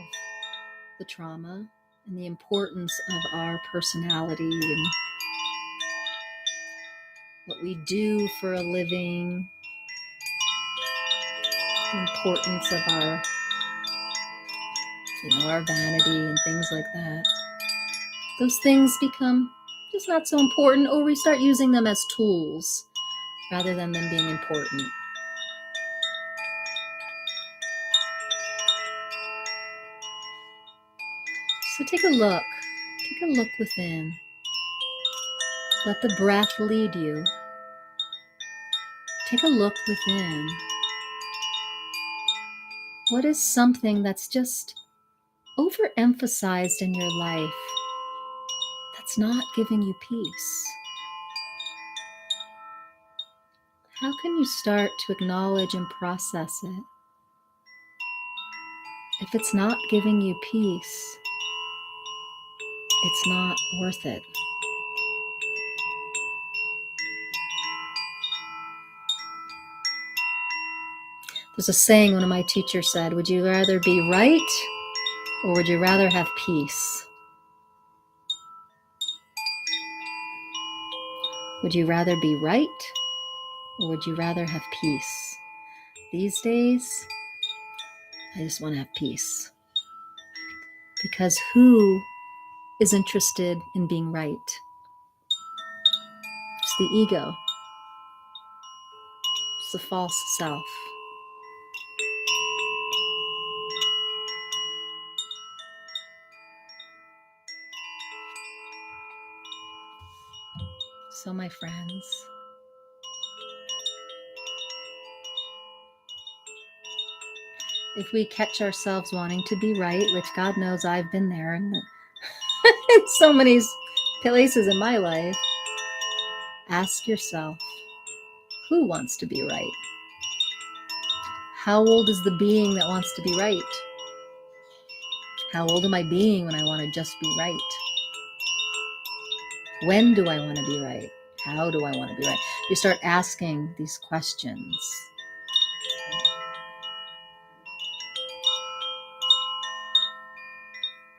the trauma and the importance of our personality and what we do for a living, the importance of our vanity and things like that. Those things become just not so important, or we start using them as tools rather than them being important. So take a look within. Let the breath lead you. Take a look within. What is something that's just overemphasized in your life that's not giving you peace? How can you start to acknowledge and process it? If it's not giving you peace, it's not worth it. There's a saying one of my teachers said, would you rather be right or would you rather have peace? Would you rather be right or would you rather have peace? These days, I just want to have peace. Because who is interested in being right? It's the ego. It's the false self. So, my friends, if we catch ourselves wanting to be right, which God knows I've been there in so many places in my life, ask yourself, who wants to be right? How old is the being that wants to be right? How old am I being when I want to just be right? When do I want to be right? How do I want to be right? You start asking these questions.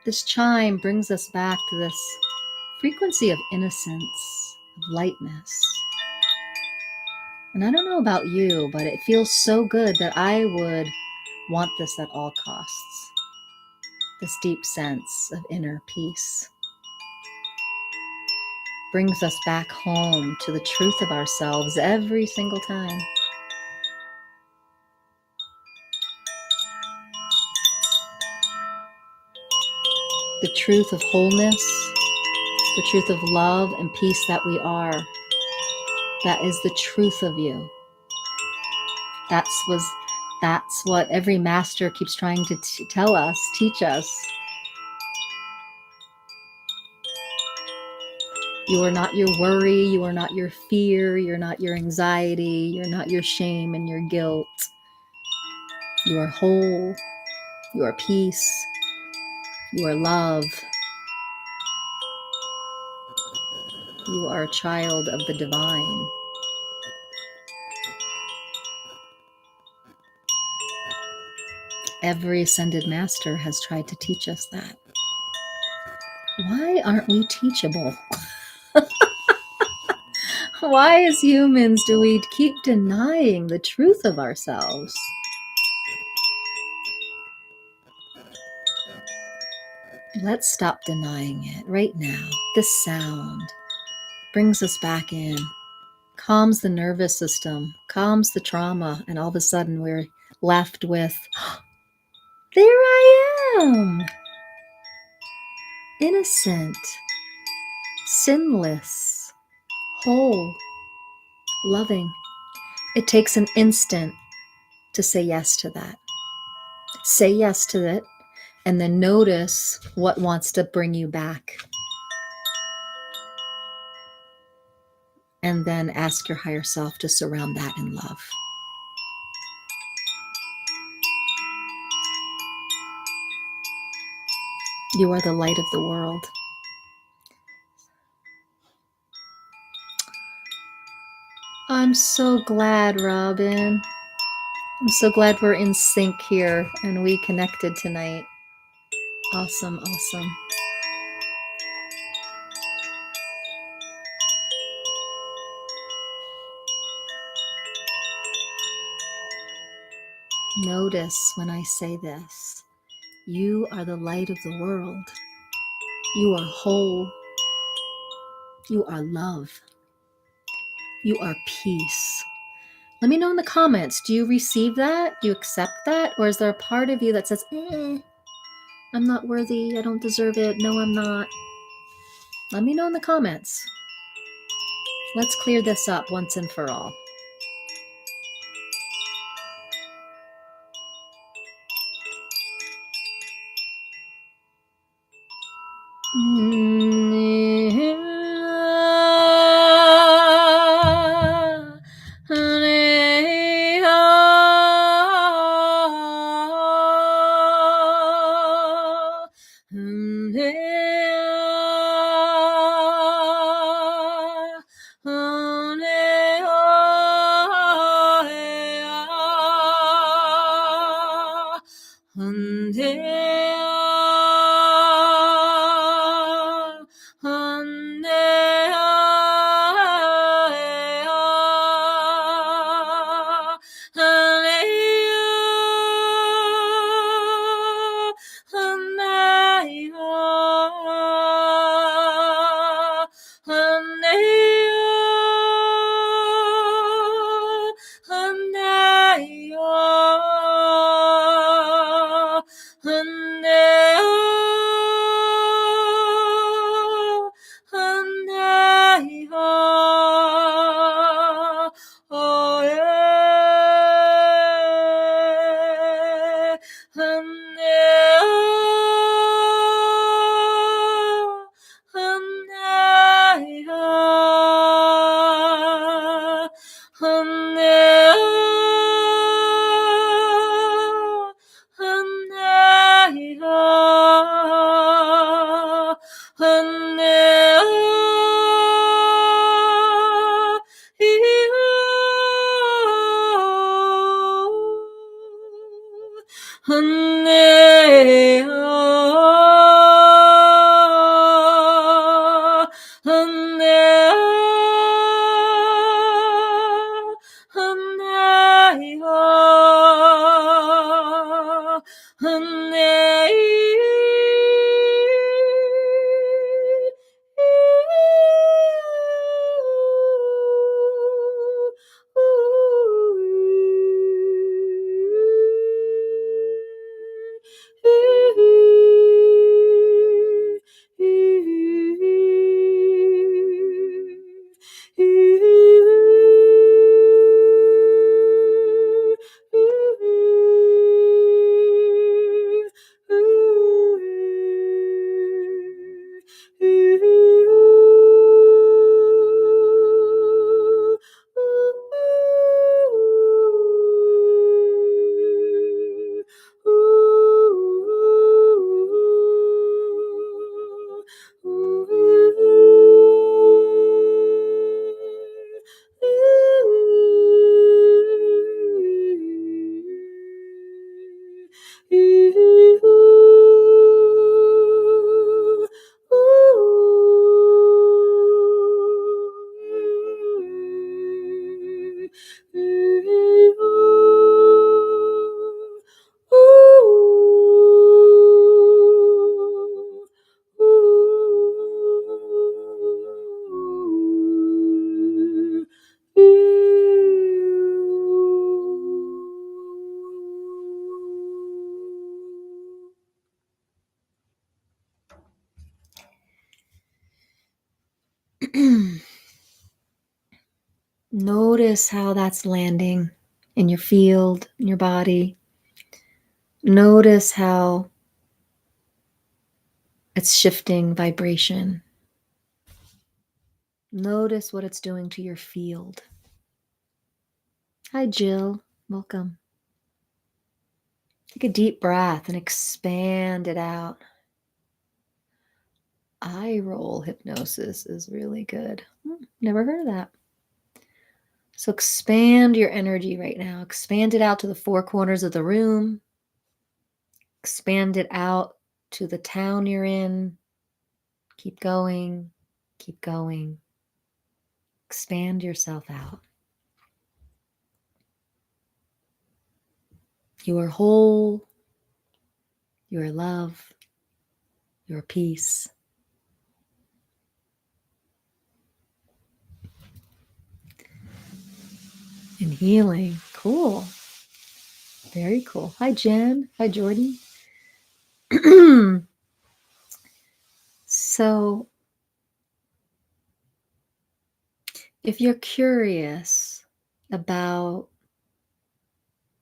This chime brings us back to this frequency of innocence, of lightness. And I don't know about you, but it feels so good that I would want this at all costs. This deep sense of inner peace brings us back home to the truth of ourselves every single time. The truth of wholeness, the truth of love and peace that we are. That is the truth of you. That was That's what every master keeps trying to tell us, teach us. You are not your worry. You are not your fear. You're not your anxiety. You're not your shame and your guilt. You are whole. You are peace. You are love. You are a child of the divine. Every ascended master has tried to teach us that. Why aren't we teachable? Why, as humans, do we keep denying the truth of ourselves? Let's stop denying it right now. This sound brings us back in, calms the nervous system, calms the trauma, and all of a sudden we're left with, there I am, innocent, sinless, whole, loving. It takes an instant to say yes to that. Say yes to it, and then notice what wants to bring you back. And then ask your higher self to surround that in love. You are the light of the world. I'm so glad, Robin. I'm so glad we're in sync here and we connected tonight. Awesome, awesome. Notice when I say this, you are the light of the world. You are whole. You are love. You are peace. Let me know in the comments, do you receive that? Do you accept that? Or is there a part of you that says, I'm not worthy, I don't deserve it, no, I'm not? Let me know in the comments. Let's clear this up once and for all. Notice how that's landing in your field, in your body. Notice how it's shifting vibration. Notice what it's doing to your field. Hi, Jill. Welcome. Take a deep breath and expand it out. Eye roll hypnosis is really good. Never heard of that. So expand your energy right now. Expand it out to the four corners of the room. Expand it out to the town you're in. Keep going. Keep going. Expand yourself out. You are whole. You are love. You are peace. And healing. Cool. Very cool. Hi, Jen. Hi, Jordan. So, if you're curious about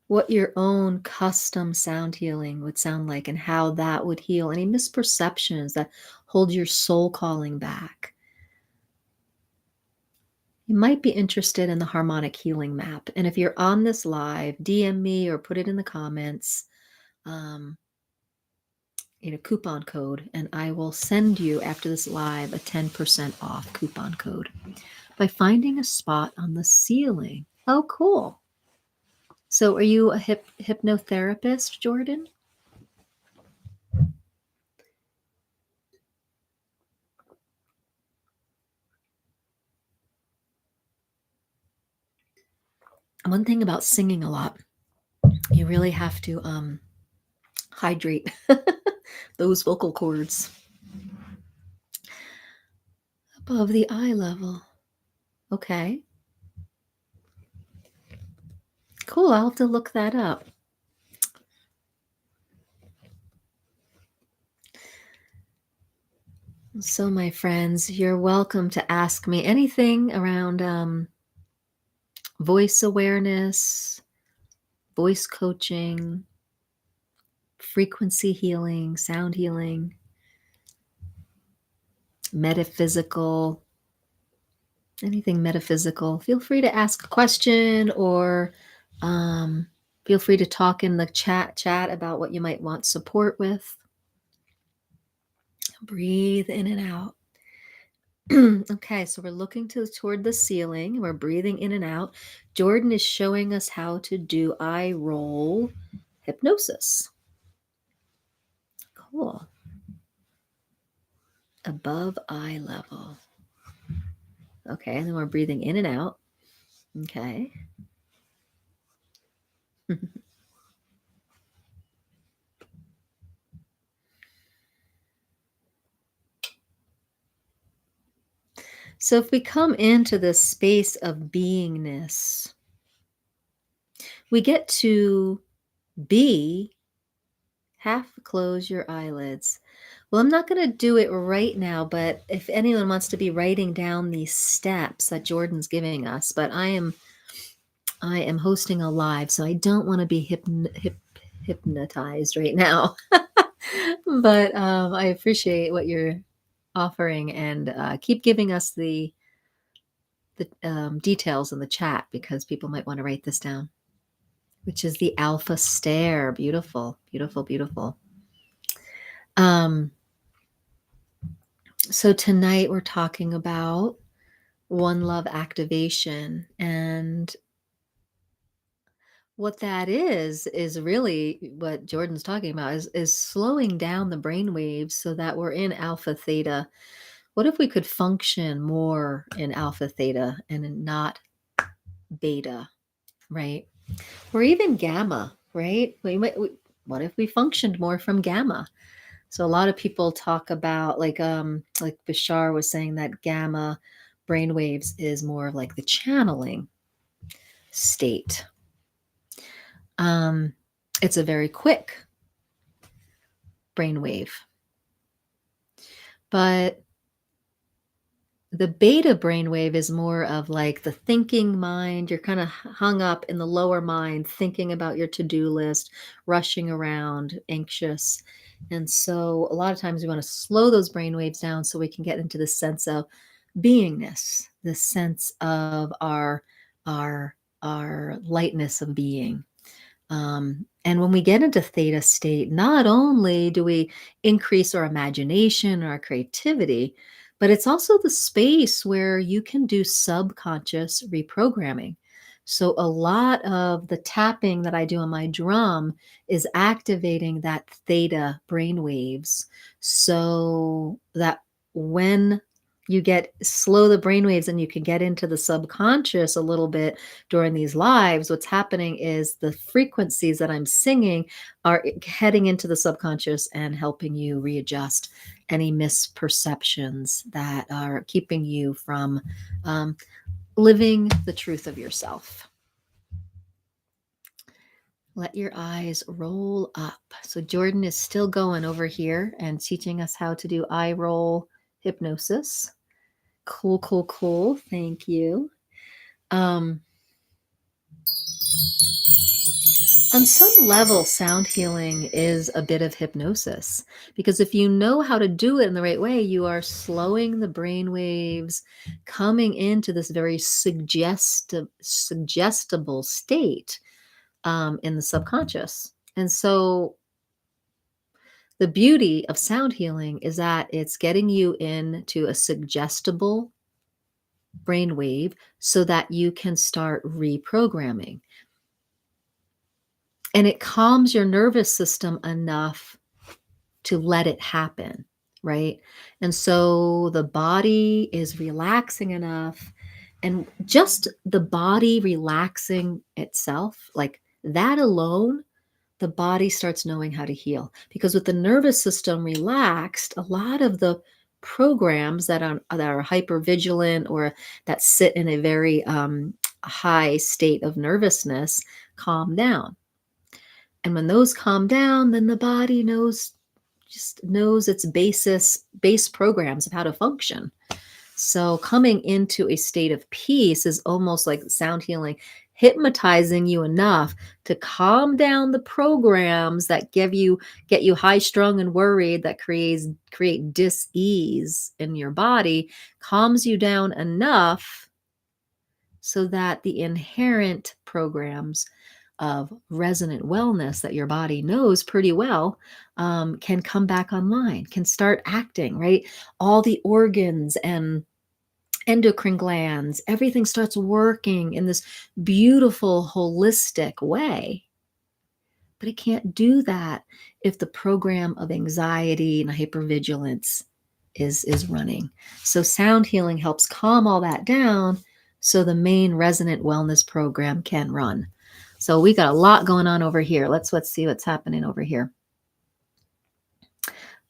what your own custom sound healing would sound like and how that would heal any misperceptions that hold your soul calling back, you might be interested in the harmonic healing map. And if you're on this live, DM me or put it in the comments, coupon code, and I will send you after this live a 10% off coupon code by finding a spot on the ceiling. Oh, cool. So are you a hypnotherapist, Jordan? One thing about singing a lot, you really have to hydrate those vocal cords above the eye level. Okay. Cool. I'll have to look that up. So, my friends, you're welcome to ask me anything around voice awareness, voice coaching, frequency healing, sound healing, metaphysical, anything metaphysical. Feel free to ask a question or feel free to talk in the chat about what you might want support with. Breathe in and out. Okay, so we're looking toward the ceiling. We're breathing in and out. Jordan is showing us how to do eye roll hypnosis. Cool. Above eye level. Okay, and then we're breathing in and out. Okay. So if we come into this space of beingness, we get to be, half close your eyelids. Well, I'm not going to do it right now, but if anyone wants to be writing down these steps that Jordan's giving us, but I am hosting a live, so I don't want to be hypnotized right now. But I appreciate what you're offering, and keep giving us the details in the chat because people might want to write this down, which is the alpha stare. Beautiful, beautiful, beautiful. So tonight we're talking about one love activation, and what that is really what Jordan's talking about is slowing down the brain waves so that we're in alpha theta. What if we could function more in alpha theta and not beta, right? Or even gamma, right? What if we functioned more from gamma? So a lot of people talk about like Bashar was saying that gamma brainwaves is more of like the channeling state. It's a very quick brainwave, but The beta brainwave is more of like the thinking mind. You're kind of hung up in the lower mind, thinking about your to-do list, rushing around, anxious. And so a lot of times we want to slow those brainwaves down so we can get into the sense of beingness, the sense of our our lightness of being. And when we get into theta state, not only do we increase our imagination or our creativity, but it's also the space where you can do subconscious reprogramming. So, a lot of the tapping that I do on my drum is activating that theta brain waves so that when you get slow the brain waves and you can get into the subconscious a little bit during these lives, what's happening is the frequencies that I'm singing are heading into the subconscious and helping you readjust any misperceptions that are keeping you from um, living the truth of yourself. Let your eyes roll up. So Jordan is still going over here and teaching us how to do eye roll hypnosis. Cool, cool, cool. Thank you. Um, On some level, sound healing is a bit of hypnosis because if you know how to do it in the right way, you are slowing the brain waves, coming into this very suggestible state in the subconscious. And so, the beauty of sound healing is that it's getting you into a suggestible brainwave so that you can start reprogramming. And it calms your nervous system enough to let it happen, right? And so the body is relaxing enough, and just the body relaxing itself, like that alone, the body starts knowing how to heal. Because with the nervous system relaxed, a lot of the programs that are hyper vigilant or that sit in a very high state of nervousness calm down. And when those calm down, then the body knows its base programs of how to function. So coming into a state of peace is almost like sound healing, hypnotizing you enough to calm down the programs that get you high strung and worried, that create dis-ease in your body, calms you down enough so that the inherent programs of resonant wellness that your body knows pretty well can come back online, can start acting, right? All the organs and endocrine glands, everything starts working in this beautiful, holistic way. But it can't do that if the program of anxiety and hypervigilance is running. So sound healing helps calm all that down so the main resonant wellness program can run. So we got a lot going on over here. Let's see what's happening over here.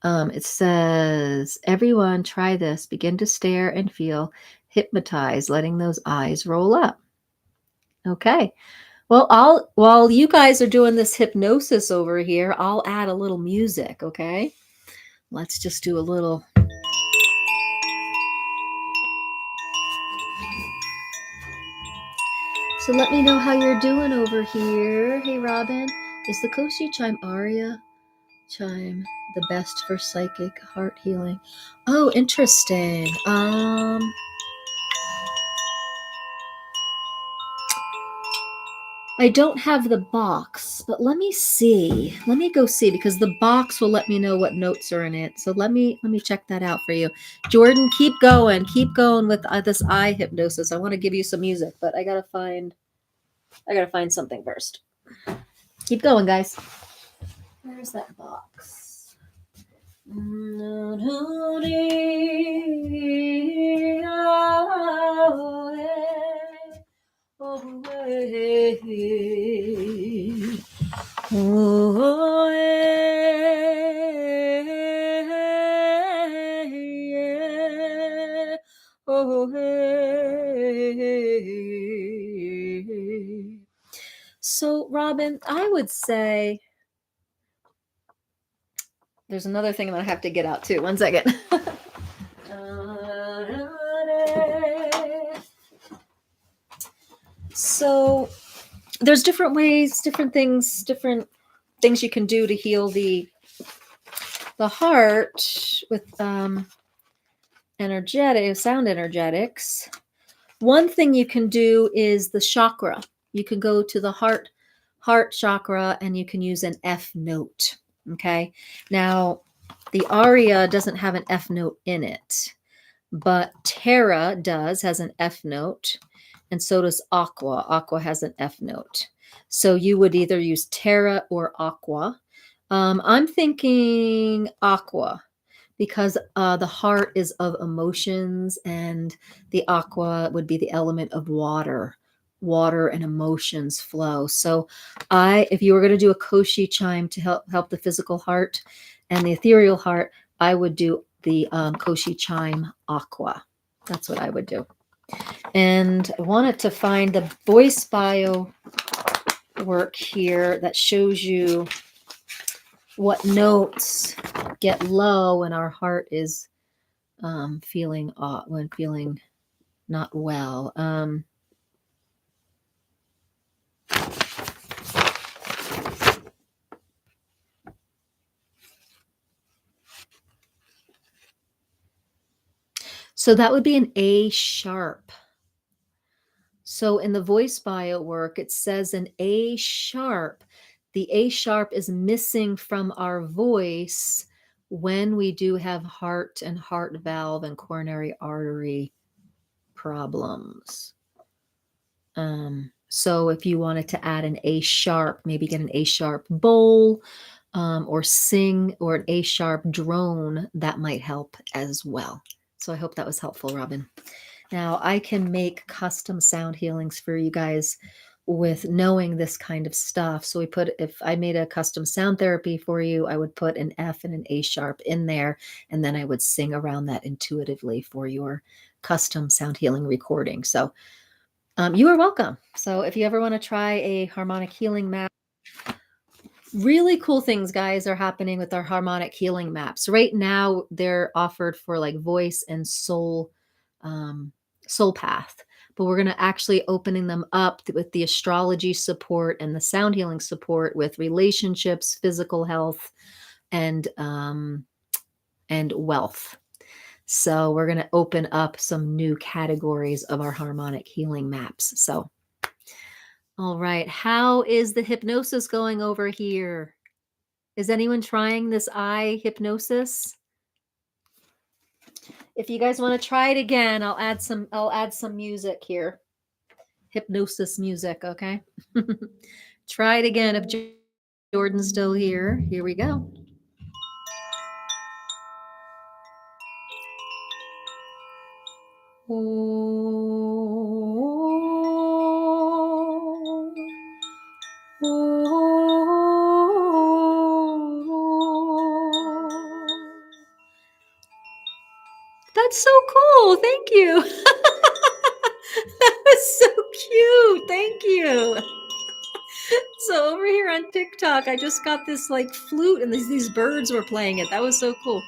It says, everyone try this. Begin to stare and feel hypnotized, letting those eyes roll up. Okay. Well, while you guys are doing this hypnosis over here, I'll add a little music, okay? Let's just do a little. So let me know how you're doing over here. Hey, Robin, is the Koshi chime aria chime the best for psychic heart healing? Oh, interesting. I don't have the box, but let me see. Let me go see because the box will let me know what notes are in it. So let me check that out for you. Jordan, keep going. Keep going with this eye hypnosis. I want to give you some music, but I got to find something first. Keep going, guys. Where's that box? Oh, yeah. Oh, hey. So, Robin, I would say there's another thing I'm going to have to get out too. One second. So there's different ways, different things you can do to heal the heart with sound energetics. One thing you can do is the chakra. You can go to the heart chakra and you can use an F note. Okay. Now, the aria doesn't have an F note in it, but Terra has an F note, and so does Aqua. Aqua has an F note. So you would either use Terra or Aqua. I'm thinking Aqua because the heart is of emotions, and the aqua would be the element of water. Water and emotions flow. So if you were going to do a koshi chime to help the physical heart and the ethereal heart, I would do the koshi chime aqua. That's what I would do. And I wanted to find the voice bio work here that shows you what notes get low when our heart is feeling not well. So that would be an A sharp. So in the voice bio work, it says an A sharp. The A sharp is missing from our voice when we do have heart and heart valve and coronary artery problems. So if you wanted to add an A sharp, maybe get an A sharp bowl, or sing, or an A sharp drone, that might help as well. So I hope that was helpful, Robin. Now I can make custom sound healings for you guys with knowing this kind of stuff. So if I made a custom sound therapy for you, I would put an F and an A sharp in there, and then I would sing around that intuitively for your custom sound healing recording. So you are welcome. So if you ever want to try a harmonic healing map, really cool things, guys, are happening with our harmonic healing maps. Right now, they're offered for like voice and soul path, but we're going to actually opening them up with the astrology support and the sound healing support with relationships, physical health, and wealth. So we're going to open up some new categories of our harmonic healing maps. So, all right. How is the hypnosis going over here? Is anyone trying this eye hypnosis? If you guys want to try it again, I'll add some music here. Hypnosis music, okay? Try it again if Jordan's still here. Here we go. That's so cool. Thank you. That was so cute. Thank you. So over here on TikTok, I just got this like flute, and these birds were playing it. That was so cool.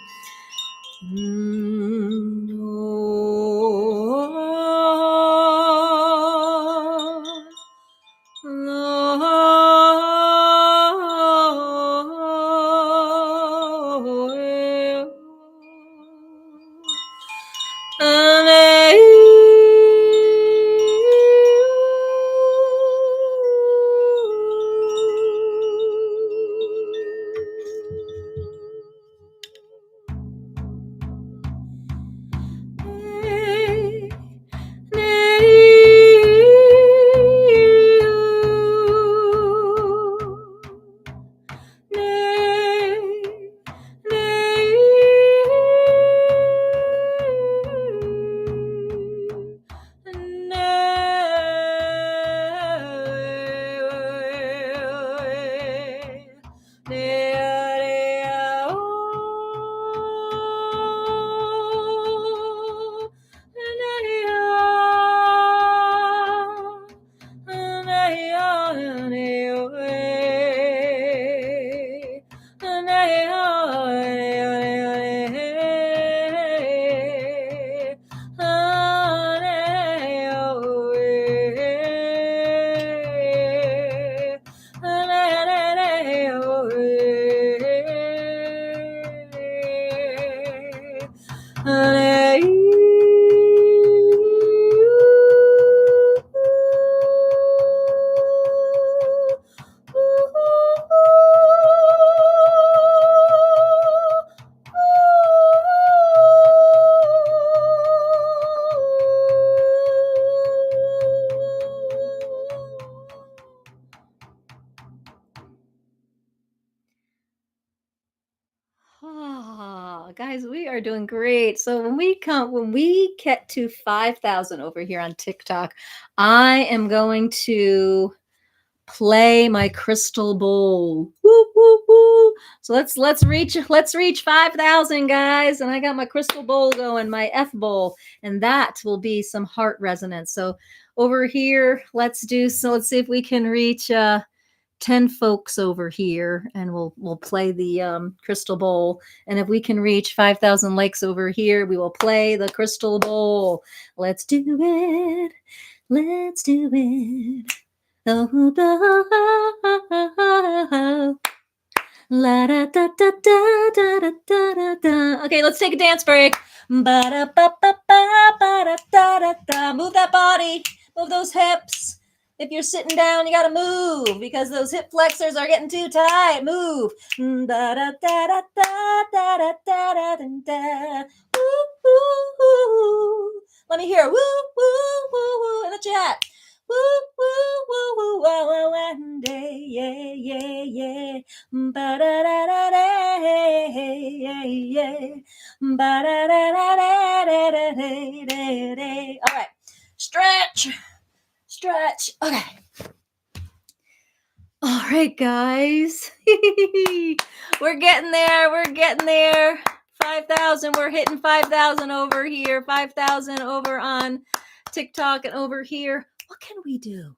Guys, we are doing great. So when we get to 5,000 over here on TikTok, I am going to play my crystal bowl. Woo, woo, woo. So let's reach 5,000, guys. And I got my crystal bowl going, my F bowl, and that will be some heart resonance. So over here, let's see if we can reach 10 folks over here, and we'll play the crystal bowl. And if we can reach 5,000 likes over here, we will play the crystal bowl. Let's do it. Let's do it. Oh, la da da da da da da da da. Okay, let's take a dance break. Ba da ba ba ba ba da da da. Move that body. Move those hips. If you're sitting down, you gotta move because those hip flexors are getting too tight. Move. Da da da da da da da da da da. Woo woo woo. Let me hear woo woo woo woo in the chat. Woo woo woo woo wow wow one day yeah yeah yeah ba da da da da yeah yeah ba da da da da da da da. All right, stretch. Okay. All right, guys. We're getting there. 5,000. We're hitting 5,000 over here. 5,000 over on TikTok, and over here. What can we do?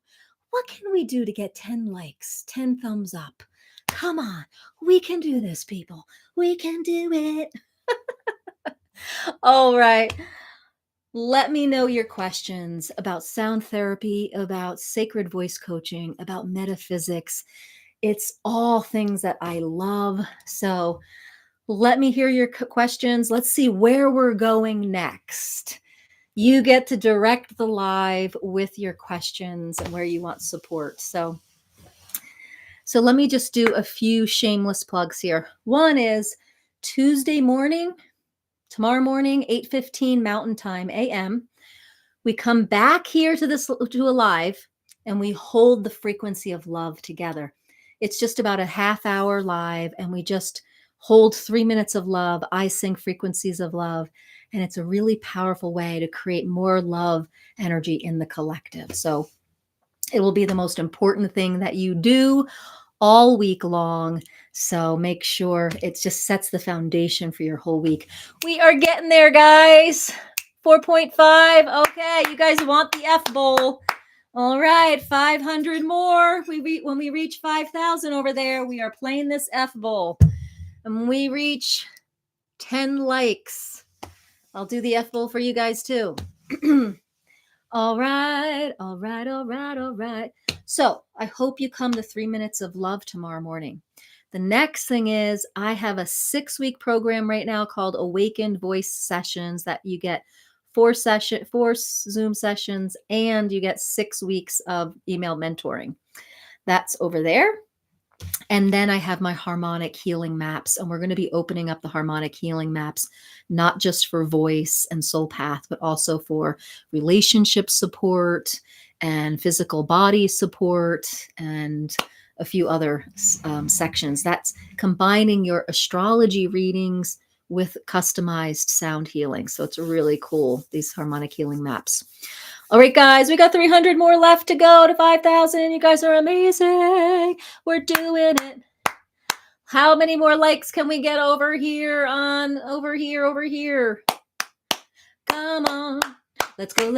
What can we do to get 10 likes, 10 thumbs up? Come on. We can do this, people. We can do it. All right. Let me know your questions about sound therapy, about sacred voice coaching, about metaphysics. It's all things that I love. So let me hear your questions. Let's see where we're going next. You get to direct the live with your questions and where you want support. So let me just do a few shameless plugs here. One is Tuesday morning, tomorrow morning, 8:15 Mountain Time AM. We come back here to a live, and we hold the frequency of love together. It's just about a half hour live, and we just hold 3 minutes of love. I sing frequencies of love, and it's a really powerful way to create more love energy in the collective. So it will be the most important thing that you do all week long. So make sure it just sets the foundation for your whole week. We are getting there, guys. 4.5. Okay, you guys want the F bowl. All right, 500 more. When we reach 5,000 over there, we are playing this F bowl. And when we reach 10 likes, I'll do the F bowl for you guys too. All right. So I hope you come to 3 minutes of love tomorrow morning. The next thing is I have a 6-week program right now called Awakened Voice Sessions that you get 4 Zoom sessions, and you get 6 weeks of email mentoring. That's over there. And then I have my harmonic healing maps, and we're going to be opening up the harmonic healing maps, not just for voice and soul path, but also for relationship support and physical body support and a few other sections. That's combining your astrology readings with customized sound healing. So it's really cool, these harmonic healing maps. All right, guys, we got 300 more left to go to 5,000. You guys are amazing. We're doing it. How many more likes can we get over here? Come on. Let's go.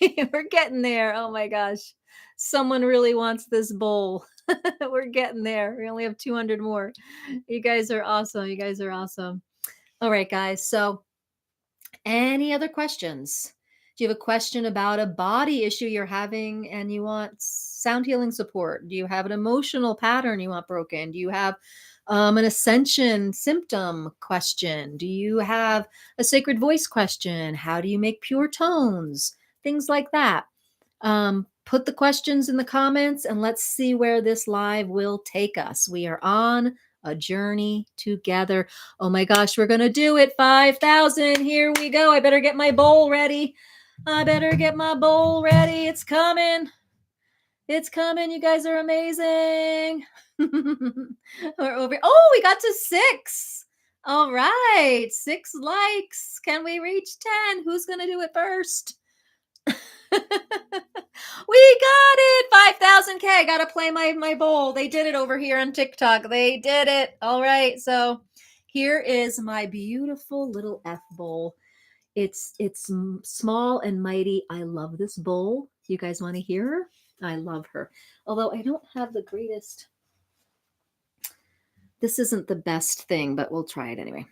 We're getting there. Oh my gosh. Someone really wants this bowl. We're getting there. We only have 200 more. You guys are awesome. All right, guys. So any other questions? Do you have a question about a body issue you're having and you want sound healing support? Do you have an emotional pattern you want broken? Do you have an ascension symptom question? Do you have a sacred voice question? How do you make pure tones? Things like that. Put the questions in the comments and let's see where this live will take us. We are on a journey together. Oh my gosh, we're going to do it. 5,000. Here we go. I better get my bowl ready. I better get my bowl ready. It's coming. It's coming. You guys are amazing. We're over. Oh, we got to 6. All right. 6 likes. Can we reach 10? Who's going to do it first? We got it. 5,000K. I got to play my bowl. They did it over here on TikTok. They did it. All right. So here is my beautiful little F bowl. It's small and mighty. I love this bowl. You guys want to hear her? I love her. Although I don't have the greatest. This isn't the best thing, but we'll try it anyway.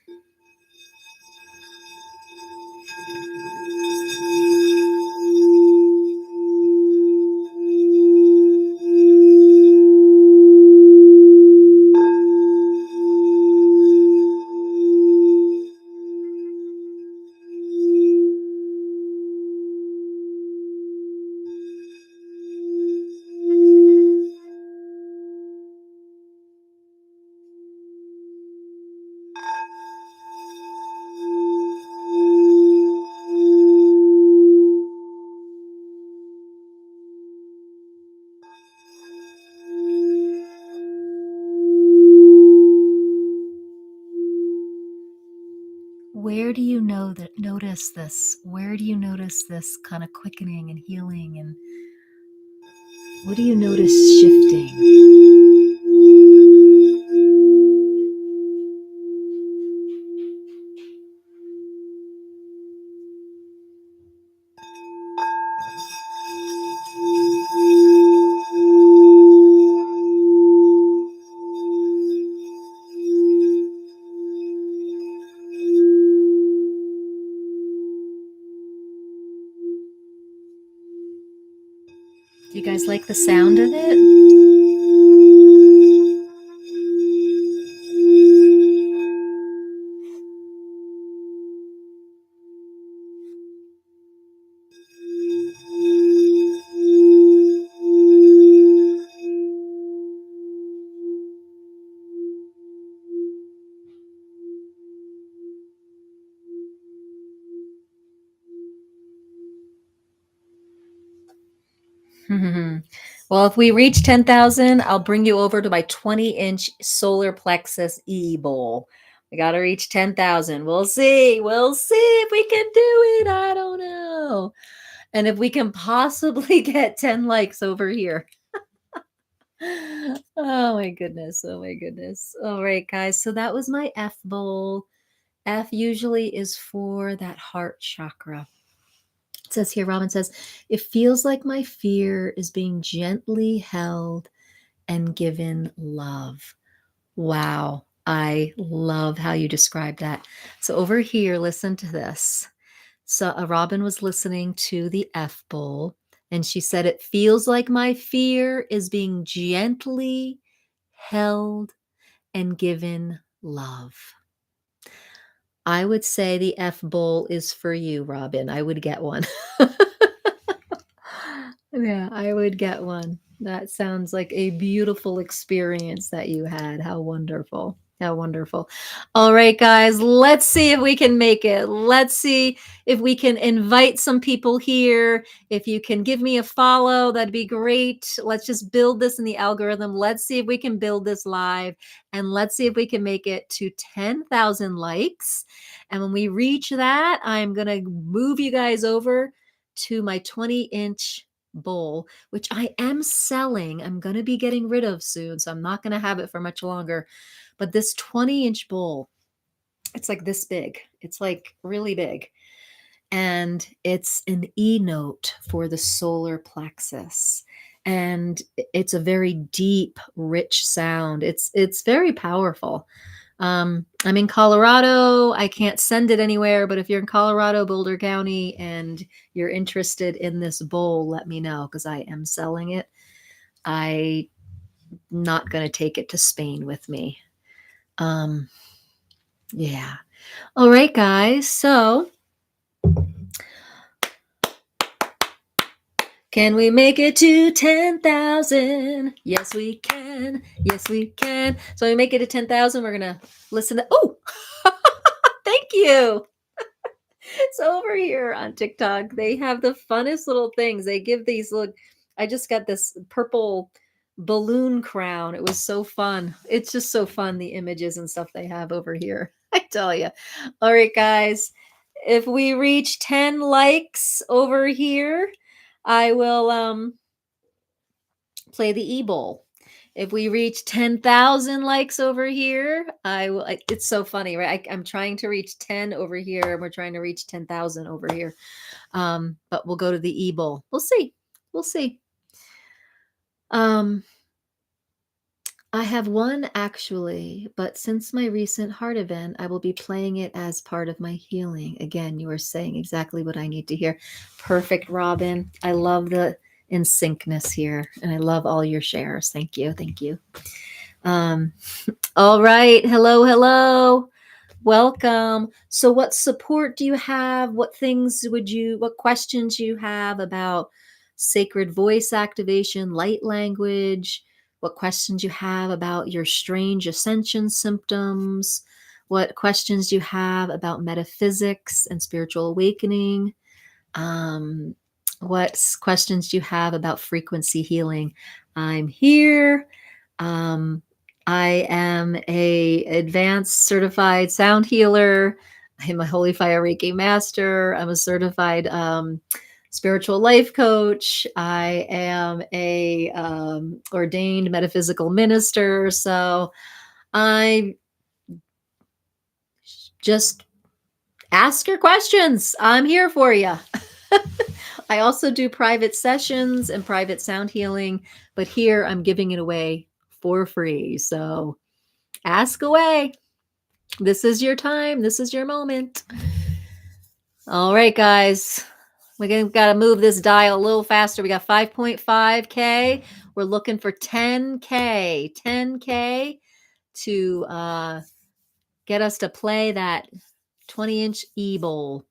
Where do you notice this? Where do you notice this kind of quickening and healing? And what do you notice shifting? Do you guys like the sound of it? Well, if we reach 10,000, I'll bring you over to my 20-inch solar plexus E bowl. We got to reach 10,000. We'll see. We'll see if we can do it. I don't know. And if we can possibly get 10 likes over here. Oh my goodness. Oh my goodness. All right, guys. So that was my F bowl. F usually is for that heart chakra. It says here, Robin says, it feels like my fear is being gently held and given love. Wow. I love how you describe that. So over here, listen to this. So Robin was listening to the F bowl and she said, it feels like my fear is being gently held and given love. I would say the F bowl is for you, Robin. I would get one. Yeah, I would get one. That sounds like a beautiful experience that you had. How wonderful. How wonderful. All right, guys, let's see if we can make it. Let's see if we can invite some people here. If you can give me a follow, that'd be great. Let's just build this in the algorithm. Let's see if we can build this live and let's see if we can make it to 10,000 likes. And when we reach that, I'm going to move you guys over to my 20-inch bowl, which I am selling. I'm going to be getting rid of soon, so I'm not going to have it for much longer. But this 20-inch bowl, it's like this big. It's like really big. And it's an E note for the solar plexus. And it's a very deep, rich sound. It's very powerful. I'm in Colorado. I can't send it anywhere, but if you're in Colorado, Boulder County, and you're interested in this bowl, let me know because I am selling it. I'm not going to take it to Spain with me. Yeah. All right, guys. So can we make it to 10,000? Yes, we can. Yes, we can. So we make it to 10,000. We're going to listen to. Oh, thank you. So over here on TikTok, they have the funnest little things. They give these look. I just got this purple balloon crown. It was so fun. It's just so fun, the images and stuff they have over here. I tell you. All right, guys. If we reach 10 likes over here, I will play the e-bowl. If we reach 10,000 likes over here, I will. It's so funny, right? I'm trying to reach 10 over here, and we're trying to reach 10,000 over here. But we'll go to the e-bowl. We'll see. We'll see. I have one actually, but since my recent heart event, I will be playing it as part of my healing. Again, you are saying exactly what I need to hear. Perfect, Robin. I love the in syncness here, and I love all your shares. Thank you. Thank you. All right. Hello, hello. Welcome. So what support do you have? What questions you have about sacred voice activation, light language? What questions you have about your strange ascension symptoms? What questions do you have about metaphysics and spiritual awakening? What questions do you have about frequency healing? I'm here. I am a advanced certified sound healer. I'm a Holy Fire Reiki master. I'm a certified spiritual life coach. I am a ordained metaphysical minister. So I just ask your questions. I'm here for you. I also do private sessions and private sound healing, but here I'm giving it away for free. So ask away. This is your time. This is your moment. All right, guys. We've got to move this dial a little faster. We got 5.5K. We're looking for 10K. 10K to get us to play that 20-inch e-bowl.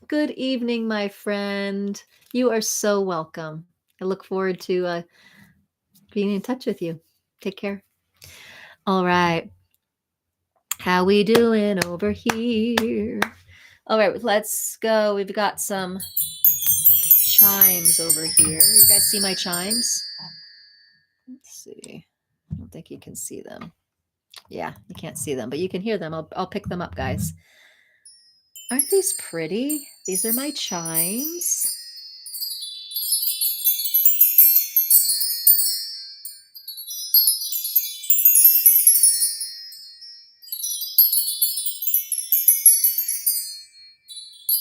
Good evening, my friend. You are so welcome. I look forward to being in touch with you. Take care. All right. How we doing over here? All right, let's go. We've got some chimes over here. You guys see my chimes? Let's see. I don't think you can see them. Yeah, you can't see them, but you can hear them. I'll pick them up, guys. Aren't these pretty? These are my chimes.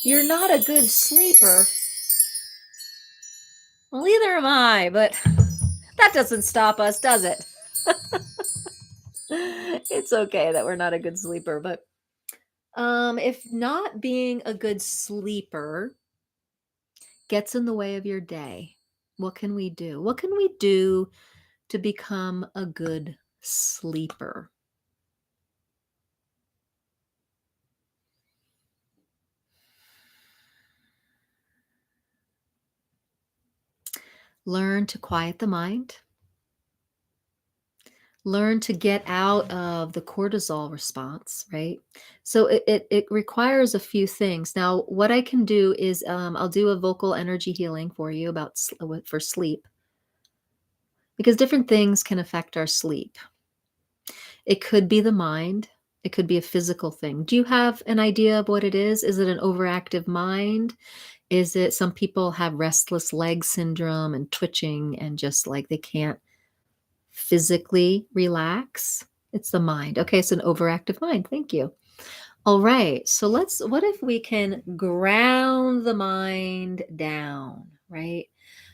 You're not a good sleeper. Well, neither am I, but that doesn't stop us, does it? It's okay that we're not a good sleeper, but if not being a good sleeper gets in the way of your day, what can we do? What can we do to become a good sleeper? Learn to quiet the mind. Learn to get out of the cortisol response, right? So it requires a few things. Now, what I can do is I'll do a vocal energy healing for you for sleep, because different things can affect our sleep. It could be the mind. It could be a physical thing. Do you have an idea of what it is? Is it an overactive mind? Is it some people have restless leg syndrome and twitching and just like they can't physically relax? It's the mind. Okay, it's an overactive mind. Thank you. All right. So what if we can ground the mind down, right?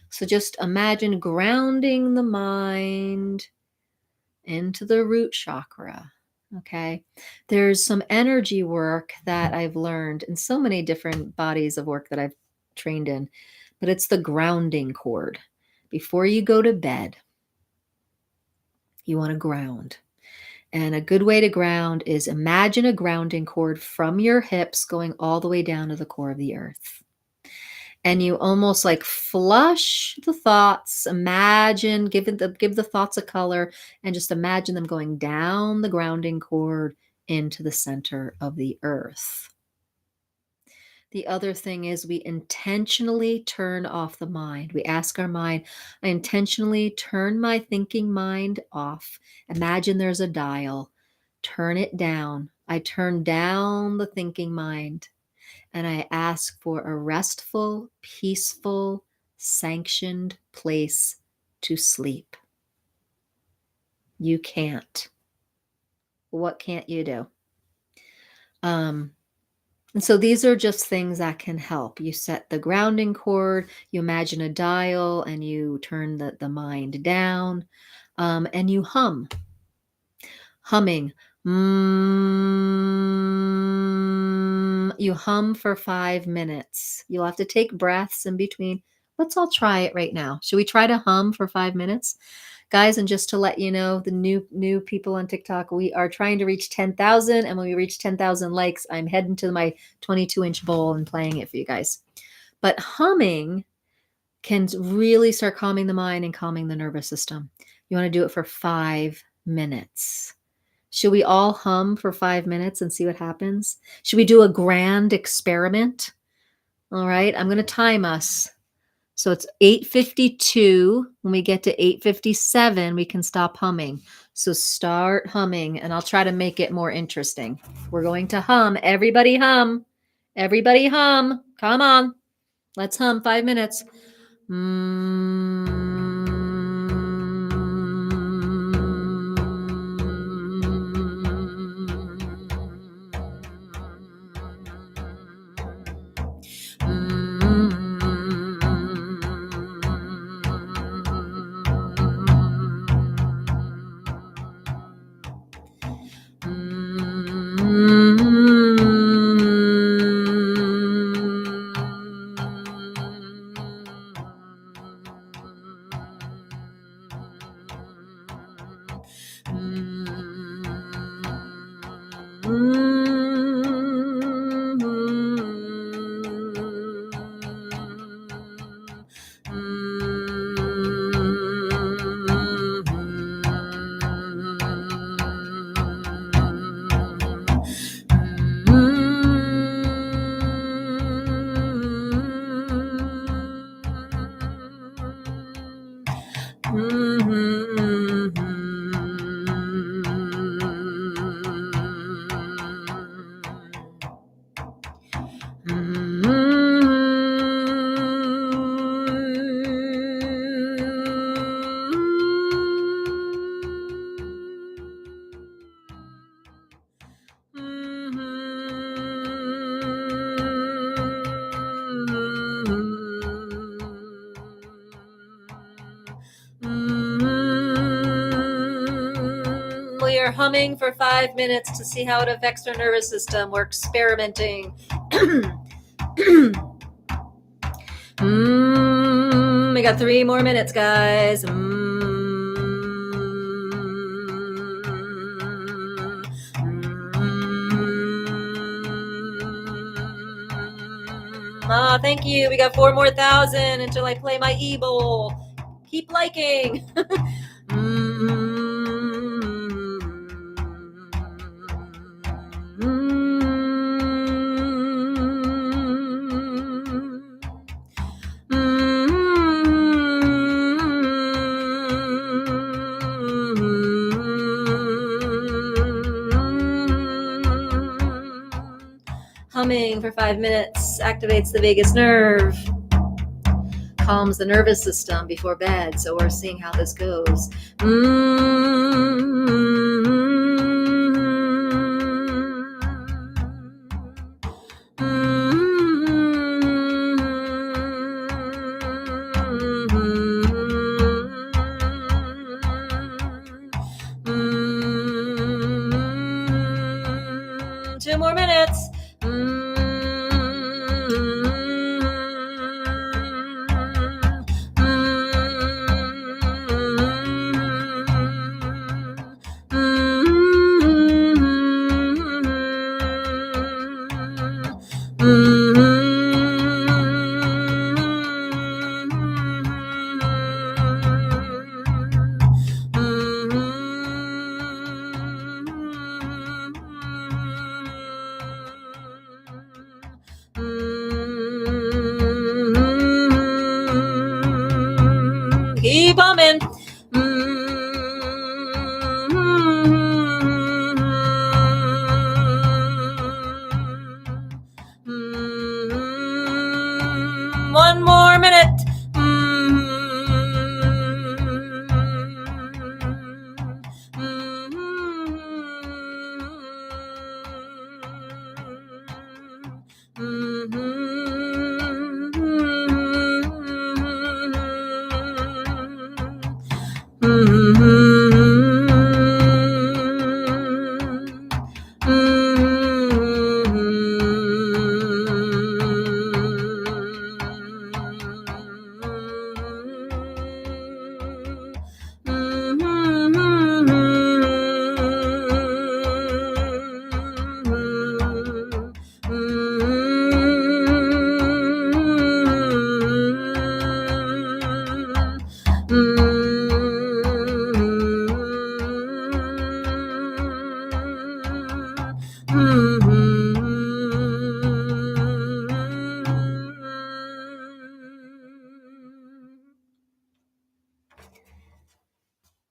So just imagine grounding the mind into the root chakra. Okay. There's some energy work that I've learned in so many different bodies of work that I've trained in, but it's the grounding cord. Before you go to bed, you want to ground. And a good way to ground is imagine a grounding cord from your hips going all the way down to the core of the earth. And you almost like flush the thoughts. Imagine, give the thoughts a color, and just imagine them going down the grounding cord into the center of the earth. The other thing is we intentionally turn off the mind. We ask our mind, I intentionally turn my thinking mind off. Imagine there's a dial. Turn it down. I turn down the thinking mind. And I ask for a restful, peaceful, sanctioned place to sleep. You can't. What can't you do? And so these are just things that can help. You set the grounding cord, you imagine a dial, and you turn the mind down, and you hum. Humming. You hum for 5 minutes. You'll have to take breaths in between. Let's all try it right now. Should we try to hum for 5 minutes? Guys, and just to let you know, the new people on TikTok, we are trying to reach 10,000. And when we reach 10,000 likes, I'm heading to my 22-inch bowl and playing it for you guys. But humming can really start calming the mind and calming the nervous system. You want to do it for 5 minutes. Should we all hum for 5 minutes and see what happens? Should we do a grand experiment? All right, I'm going to time us. So it's 8:52. When we get to 8:57, we can stop humming. So start humming, and I'll try to make it more interesting. We're going to hum. Everybody hum. Everybody hum. Come on. Let's hum 5 minutes. We are humming for 5 minutes to see how it affects our nervous system. We're experimenting. We got 3 more minutes, guys. Oh, thank you. We got 4 more thousand until I play my e-bowl. Keep liking. Humming for 5 minutes activates the vagus nerve, calms the nervous system before bed. So we're seeing how this goes. 2 more minutes. Keep humming. One more minute.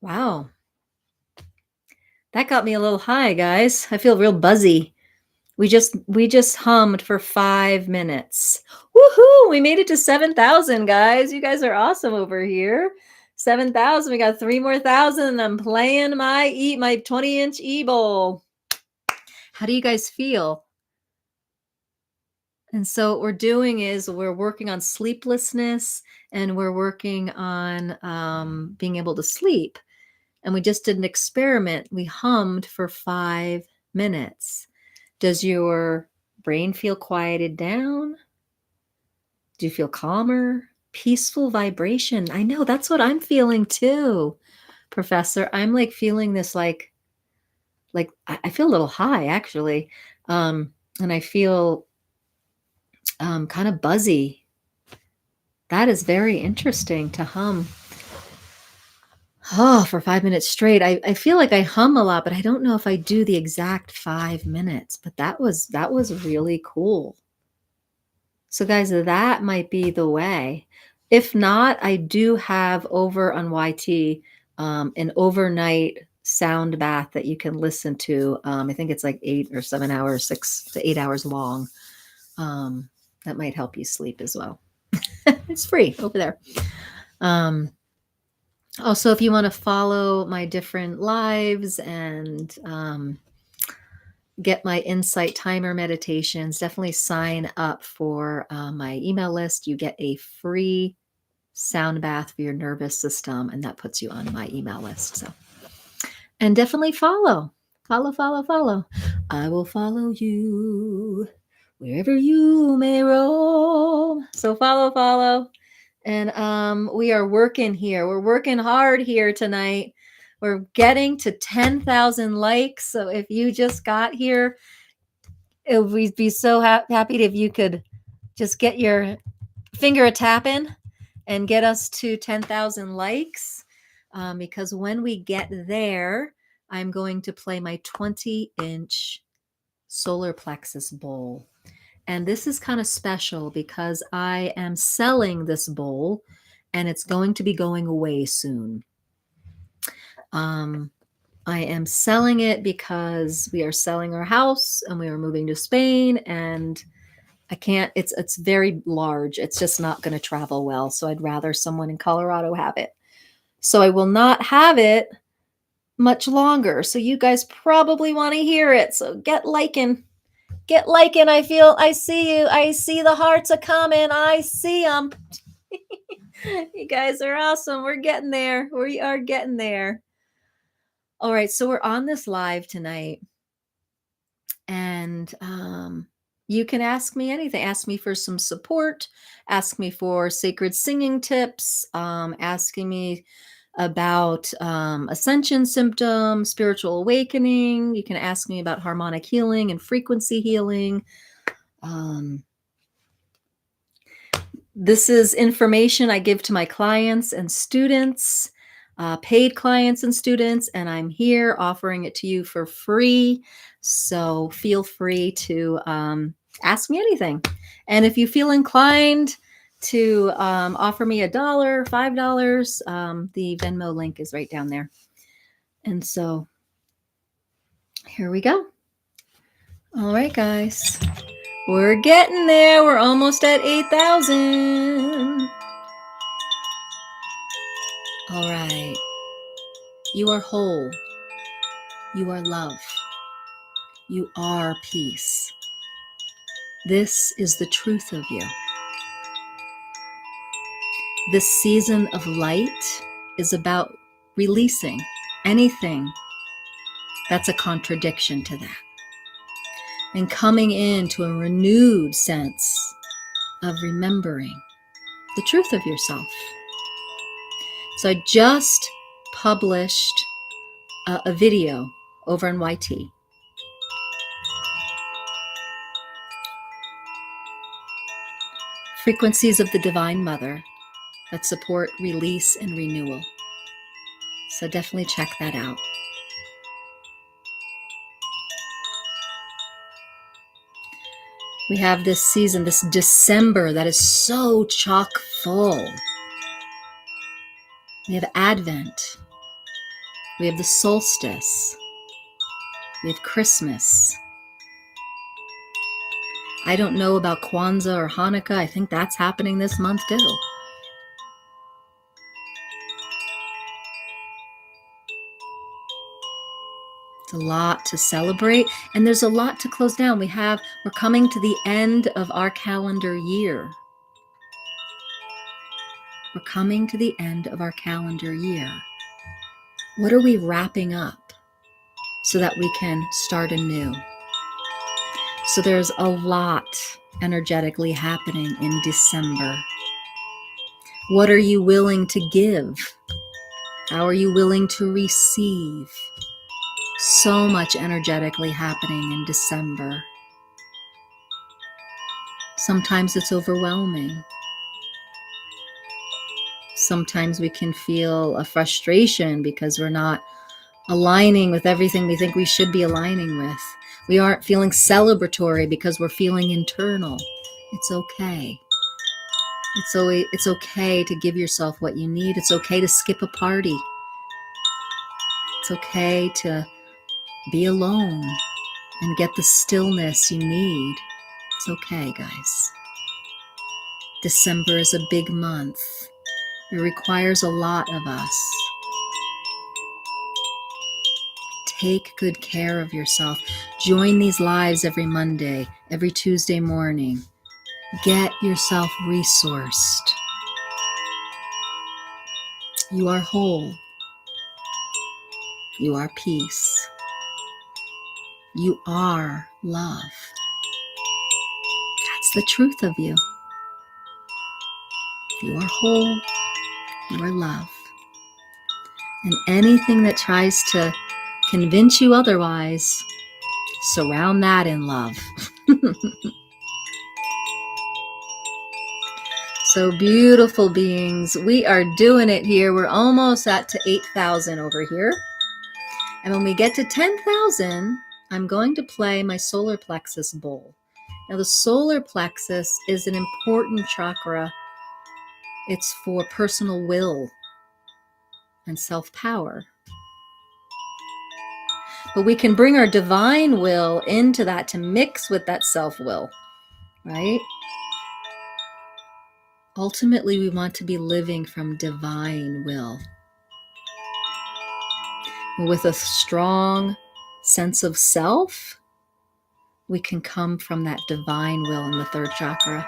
Wow. That got me a little high, guys. I feel real buzzy. We just hummed for 5 minutes. Woohoo! We made it to 7,000, guys. You guys are awesome over here. 7,000. We got 3 more thousand, and I'm playing my 20-inch e-bowl. How do you guys feel? And so what we're doing is we're working on sleeplessness, and we're working on being able to sleep. And we just did an experiment. We hummed for 5 minutes. Does your brain feel quieted down? Do you feel calmer? Peaceful vibration. I know, that's what I'm feeling too, Professor. I'm like feeling this like I feel a little high actually. And I feel kind of buzzy. That is very interesting to hum. Oh, for 5 minutes straight. I feel like I hum a lot, but I don't know if I do the exact 5 minutes, but that was really cool. So guys, that might be the way. If not, I do have over on YT an overnight sound bath that you can listen to. I think it's like 8 or 7 hours, 6 to 8 hours long. That might help you sleep as well. It's free over there. Also, if you want to follow my different lives and get my insight timer meditations, definitely sign up for my email list. You get a free sound bath for your nervous system, and that puts you on my email list. So, and definitely follow. I will follow you wherever you may roam. So follow. And we are working here. We're working hard here tonight. We're getting to 10,000 likes. So if you just got here, we'd be so happy if you could just get your finger a tapping and get us to 10,000 likes. Because when we get there, I'm going to play my 20-inch solar plexus bowl. And this is kind of special because I am selling this bowl and it's going to be going away soon. I am selling it because we are selling our house and we are moving to Spain, and I can't, it's very large. It's just not going to travel well. So I'd rather someone in Colorado have it. So I will not have it much longer. So you guys probably want to hear it. So get liking. I see you. I see the hearts are coming. I see them. You guys are awesome. We're getting there. We are getting there. All right. So we're on this live tonight. And And you can ask me anything. Ask me for some support. Ask me for sacred singing tips. Asking me about ascension symptoms, spiritual awakening. You can ask me about harmonic healing and frequency healing. This is information I give to my clients and students, paid clients and students, and I'm here offering it to you for free. So feel free to ask me anything. And if you feel inclined to offer me $1, $5, the Venmo link is right down there. And so here we go. All right, guys. We're getting there. We're almost at 8,000. All right. You are whole. You are love. You are peace. This is the truth of you. This season of light is about releasing anything that's a contradiction to that, and coming into a renewed sense of remembering the truth of yourself. So I just published a video over on YT. Frequencies of the Divine Mother that support release and renewal. So definitely check that out. We have this season, this December, that is so chock full. We have Advent. We have the solstice. We have Christmas. I don't know about Kwanzaa or Hanukkah. I think that's happening this month too. It's a lot to celebrate, and there's a lot to close down. We're coming to the end of our calendar year. We're coming to the end of our calendar year. What are we wrapping up so that we can start anew? So there's a lot energetically happening in December. What are you willing to give? How are you willing to receive? So much energetically happening in December. Sometimes it's overwhelming. Sometimes we can feel a frustration because we're not aligning with everything we think we should be aligning with. We aren't feeling celebratory because we're feeling internal. It's okay. It's okay to give yourself what you need. It's okay to skip a party. It's okay to be alone and get the stillness you need. It's okay, guys. December is a big month. It requires a lot of us. Take good care of yourself. Join these lives every Monday, every Tuesday morning. Get yourself resourced. You are whole. You are peace. You are love. That's the truth of you. You are whole. You are love. And anything that tries to convince you otherwise, surround that in love. So beautiful beings, we are doing it here. We're almost at to 8,000 over here. And when we get to 10,000, I'm going to play my solar plexus bowl. Now the solar plexus is an important chakra. It's for personal will and self-power. But we can bring our divine will into that to mix with that self-will, right? Ultimately, we want to be living from divine will. With a strong sense of self, we can come from that divine will in the third chakra.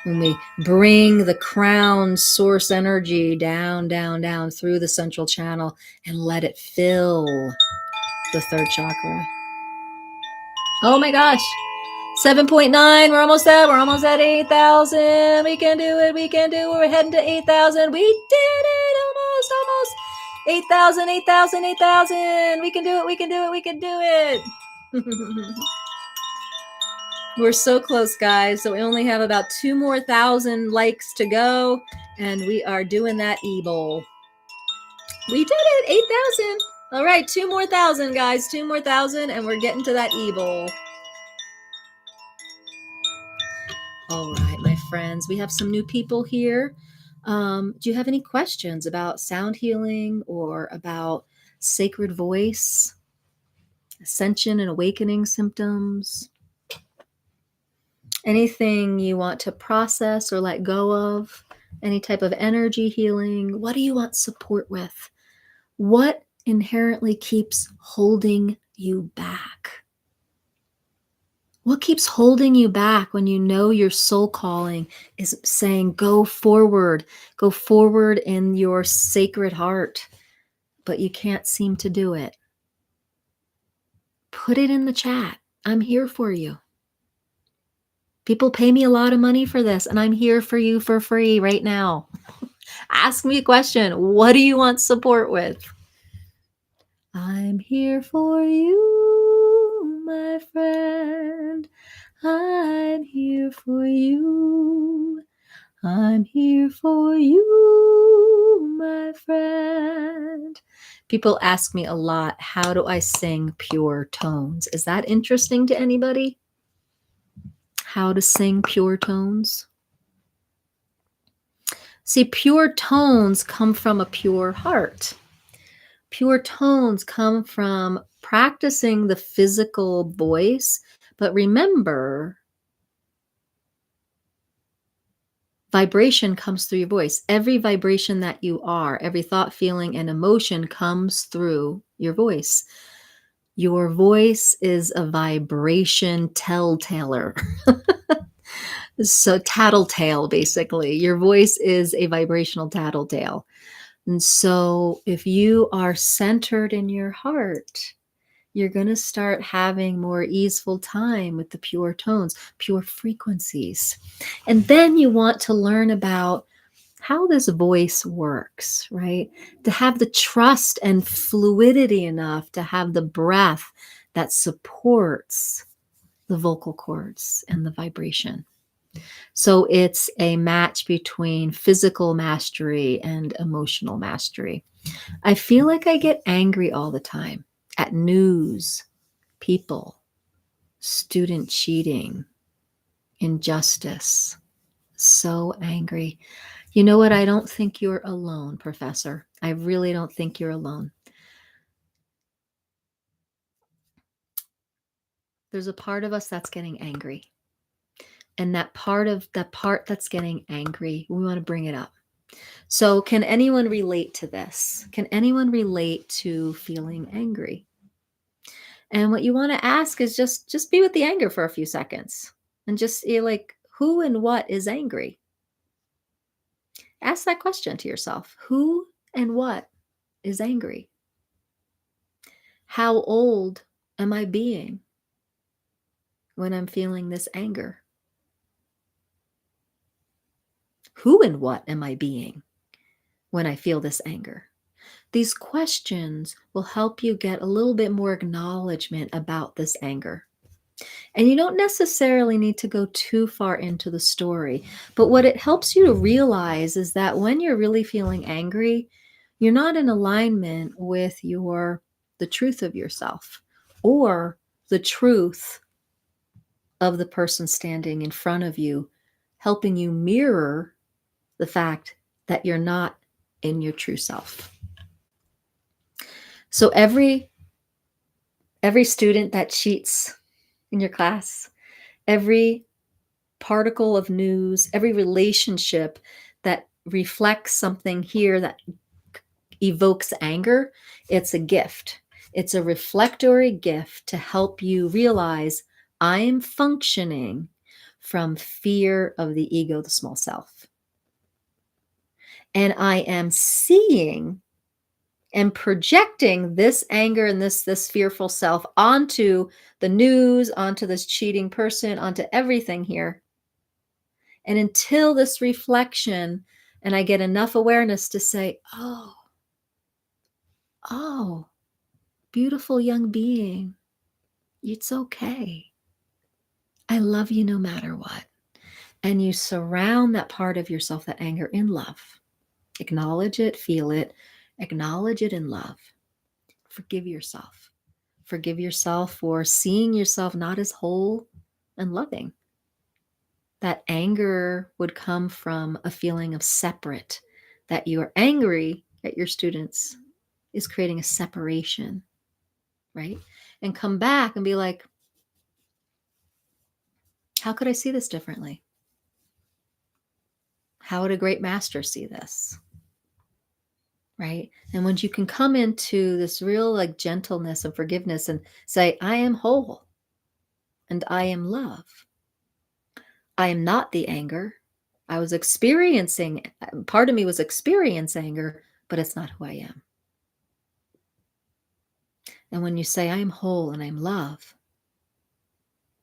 When we bring the crown source energy down, down, down through the central channel and let it fill the third chakra. Oh my gosh. 7.9. We're almost at 8,000. We can do it. We can do it. We're heading to 8,000. We did it. Almost. 8,000, 8,000, 8,000. We can do it. We can do it. We can do it. We're so close, guys. So we only have about 2 more thousand likes to go. And we are doing that e-bowl. We did it. 8,000. All right. 2 more thousand, guys. 2 more thousand. And we're getting to that e-bowl. All right, my friends, we have some new people here. Do you have any questions about sound healing or about sacred voice, ascension and awakening symptoms? Anything you want to process or let go of? Any type of energy healing? What do you want support with? What inherently keeps holding you back? What keeps holding you back when you know your soul calling is saying, go forward in your sacred heart, but you can't seem to do it? Put it in the chat. I'm here for you. People pay me a lot of money for this, and I'm here for you for free right now. Ask me a question. What do you want support with? I'm here for you, my friend. I'm here for you. I'm here for you, my friend. People ask me a lot, how do I sing pure tones? Is that interesting to anybody? How to sing pure tones? See, pure tones come from a pure heart. Pure tones come from practicing the physical voice, but remember, vibration comes through your voice. Every vibration that you are, every thought, feeling, and emotion comes through your voice. Your voice is a vibration telltaler. So tattletale, basically. Your voice is a vibrational tattletale. And so if you are centered in your heart, you're going to start having more easeful time with the pure tones, pure frequencies. And then you want to learn about how this voice works, right? To have the trust and fluidity enough to have the breath that supports the vocal cords and the vibration. So it's a match between physical mastery and emotional mastery. I feel like I get angry all the time at news, people, student cheating, injustice. So angry. You know what? I don't think you're alone, Professor. I really don't think you're alone. There's a part of us that's getting angry. And that part that's getting angry, we want to bring it up. So can anyone relate to this? Can anyone relate to feeling angry? And what you want to ask is just be with the anger for a few seconds and just like, who and what is angry? Ask that question to yourself. Who and what is angry? How old am I being when I'm feeling this anger? Who and what am I being when I feel this anger? These questions will help you get a little bit more acknowledgement about this anger. And you don't necessarily need to go too far into the story, but what it helps you to realize is that when you're really feeling angry, you're not in alignment with the truth of yourself or the truth of the person standing in front of you, helping you mirror the fact that you're not in your true self. So every student that cheats in your class, every particle of news, every relationship that reflects something here that evokes anger, it's a gift. It's a reflectory gift to help you realize I am functioning from fear of the ego, the small self. And I am seeing and projecting this anger and this fearful self onto the news, onto this cheating person, onto everything here. And until this reflection, and I get enough awareness to say, oh, beautiful young being, it's okay. I love you no matter what. And you surround that part of yourself, that anger, in love. Acknowledge it, feel it, acknowledge it in love. Forgive yourself. Forgive yourself for seeing yourself not as whole and loving. That anger would come from a feeling of separate, that you are angry at your students is creating a separation, right? And come back and be like, how could I see this differently? How would a great master see this? Right? And when you can come into this real like gentleness and forgiveness and say, I am whole and I am love. I am not the anger. I was experiencing, part of me was experiencing anger, but it's not who I am. And when you say, I am whole and I'm love,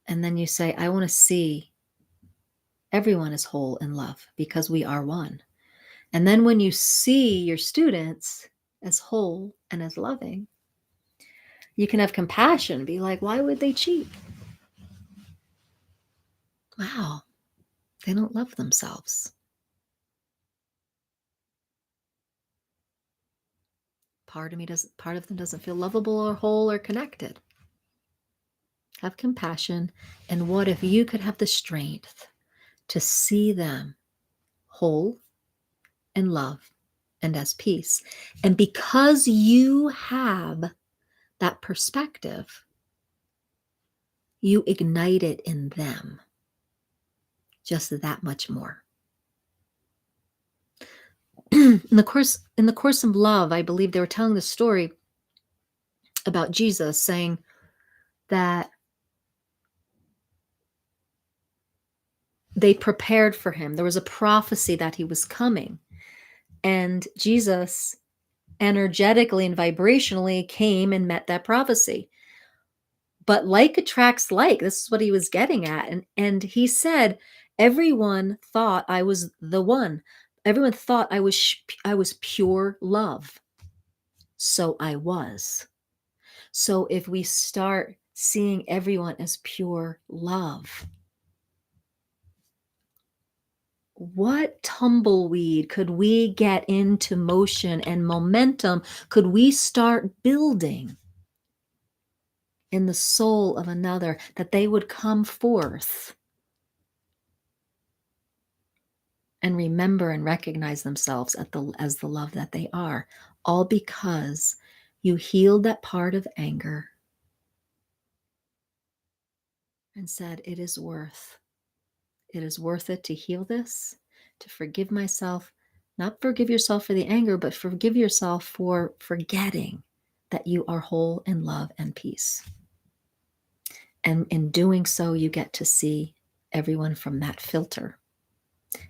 and then you say, I want to see everyone as whole and love because we are one. And then when you see your students as whole and as loving, you can have compassion, be like, why would they cheat? Wow, they don't love themselves. Part of them doesn't feel lovable or whole or connected. Have compassion. And what if you could have the strength to see them whole and love and as peace? And because you have that perspective, you ignite it in them just that much more. in the course of love, I believe they were telling the story about Jesus saying that they prepared for him. There was a prophecy that he was coming, and Jesus energetically and vibrationally came and met that prophecy. But like attracts like. This is what he was getting at. And he said, everyone thought I was the one. Everyone thought I was pure love. So I was. So if we start seeing everyone as pure love, what tumbleweed could we get into motion and momentum could we start building in the soul of another, that they would come forth and remember and recognize themselves as the love that they are, all because you healed that part of anger and said, it is worth it to heal this, to forgive myself, not forgive yourself for the anger, but forgive yourself for forgetting that you are whole in love and peace. And in doing so, you get to see everyone from that filter.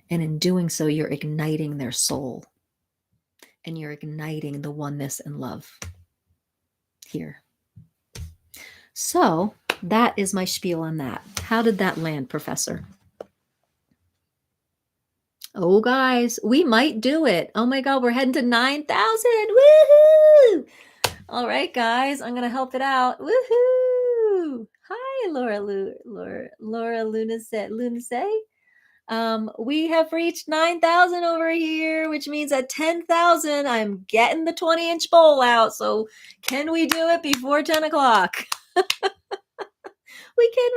And in doing so, you're igniting their soul and you're igniting the oneness and love here. So that is my spiel on that. How did that land, Professor? Oh, guys, we might do it. Oh my God, we're heading to 9,000. Woohoo! All right, guys, I'm going to help it out. Woohoo! Hi, Laura Lunace. We have reached 9,000 over here, which means at 10,000, I'm getting the 20-inch bowl out. So can we do it before 10 o'clock? We can.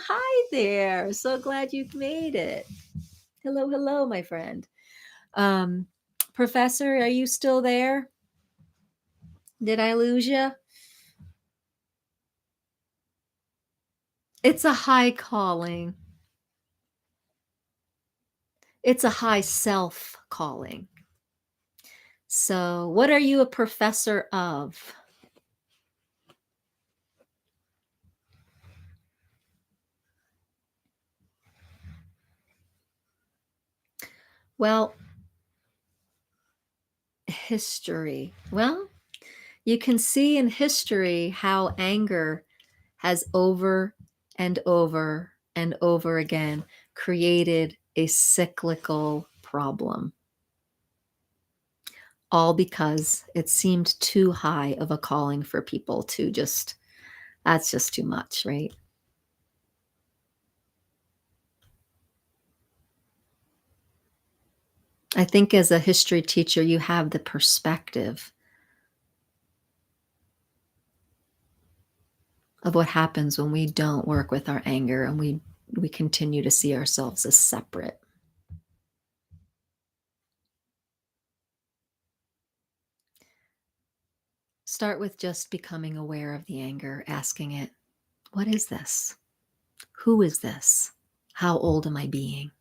Hi there. So glad you've made it. Hello, my friend. Professor, are you still there? Did I lose you? It's a high calling. It's a high self calling. So, what are you a professor of? Well, history. Well, you can see in history how anger has over and over and over again created a cyclical problem. All because it seemed too high of a calling for people to just, that's just too much, right? I think as a history teacher, you have the perspective of what happens when we don't work with our anger and we continue to see ourselves as separate. Start with just becoming aware of the anger, asking it, what is this? Who is this? How old am I being?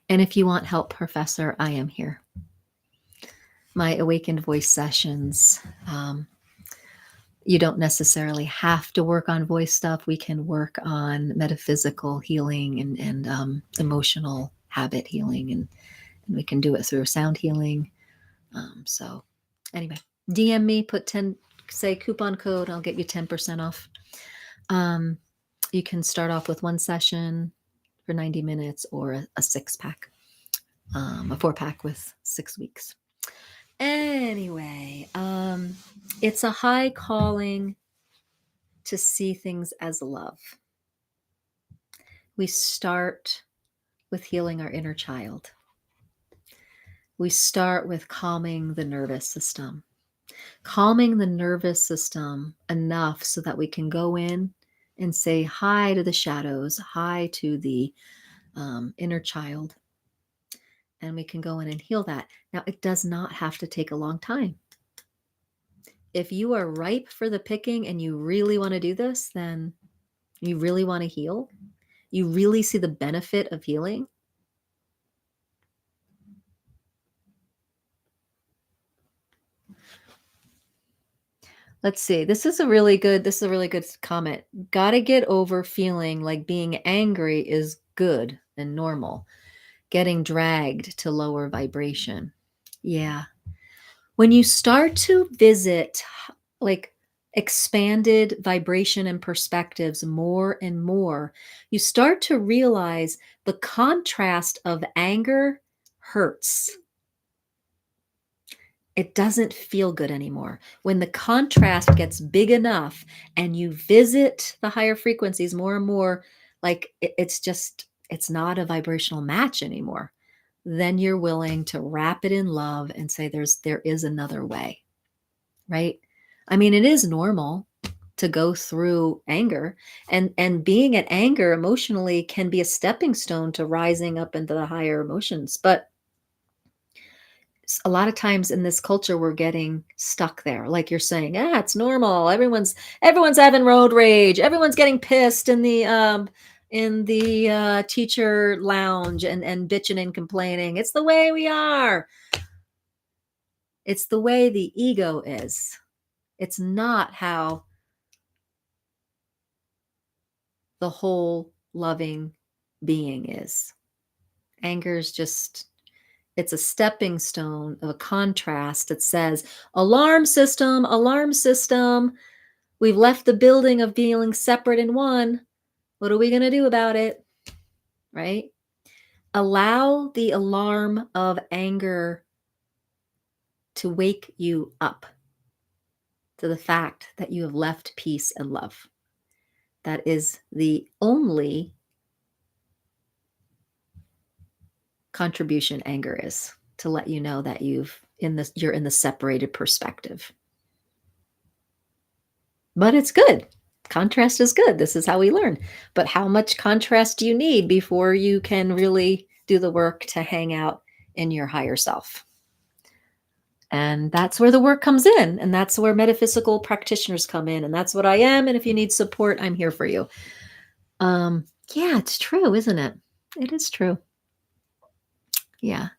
And if you want help, Professor, I am here. My Awakened Voice sessions, you don't necessarily have to work on voice stuff. We can work on metaphysical healing and emotional habit healing, and we can do it through sound healing. So anyway, DM me, put 10, say coupon code, I'll get you 10% off. You can start off with one session for 90 minutes or a 6-pack, a 4-pack with 6 weeks. Anyway, it's a high calling to see things as love. We start with healing our inner child. We start with calming the nervous system. Calming the nervous system enough so that we can go in and say hi to the shadows, hi to the inner child, and we can go in and heal that. Now, it does not have to take a long time. If you are ripe for the picking and you really want to do this, then you really want to heal, you really see the benefit of healing. Let's see. This is a really good comment. Got to get over feeling like being angry is good and normal. Getting dragged to lower vibration. Yeah. When you start to visit like expanded vibration and perspectives more and more, you start to realize the contrast of anger hurts. It doesn't feel good anymore. When the contrast gets big enough and you visit the higher frequencies more and more, like it's not a vibrational match anymore. Then you're willing to wrap it in love and say there is another way, right? I mean, it is normal to go through anger, and being at anger emotionally can be a stepping stone to rising up into the higher emotions. But a lot of times in this culture, we're getting stuck there. Like you're saying, it's normal. Everyone's having road rage. Everyone's getting pissed in the teacher lounge and bitching and complaining. It's the way we are. It's the way the ego is. It's not how the whole loving being is. Anger is just, it's a stepping stone of a contrast that says, alarm system, we've left the building of feeling separate in one. What are we going to do about it? Right? Allow the alarm of anger to wake you up to the fact that you have left peace and love. That is the only contribution anger is, to let you know that you're in the separated perspective. But it's good. Contrast is good. This is how we learn. But how much contrast do you need before you can really do the work to hang out in your higher self? And that's where the work comes in. And that's where metaphysical practitioners come in. And that's what I am. And if you need support, I'm here for you. Yeah, it's true, isn't it? It is true. Yeah.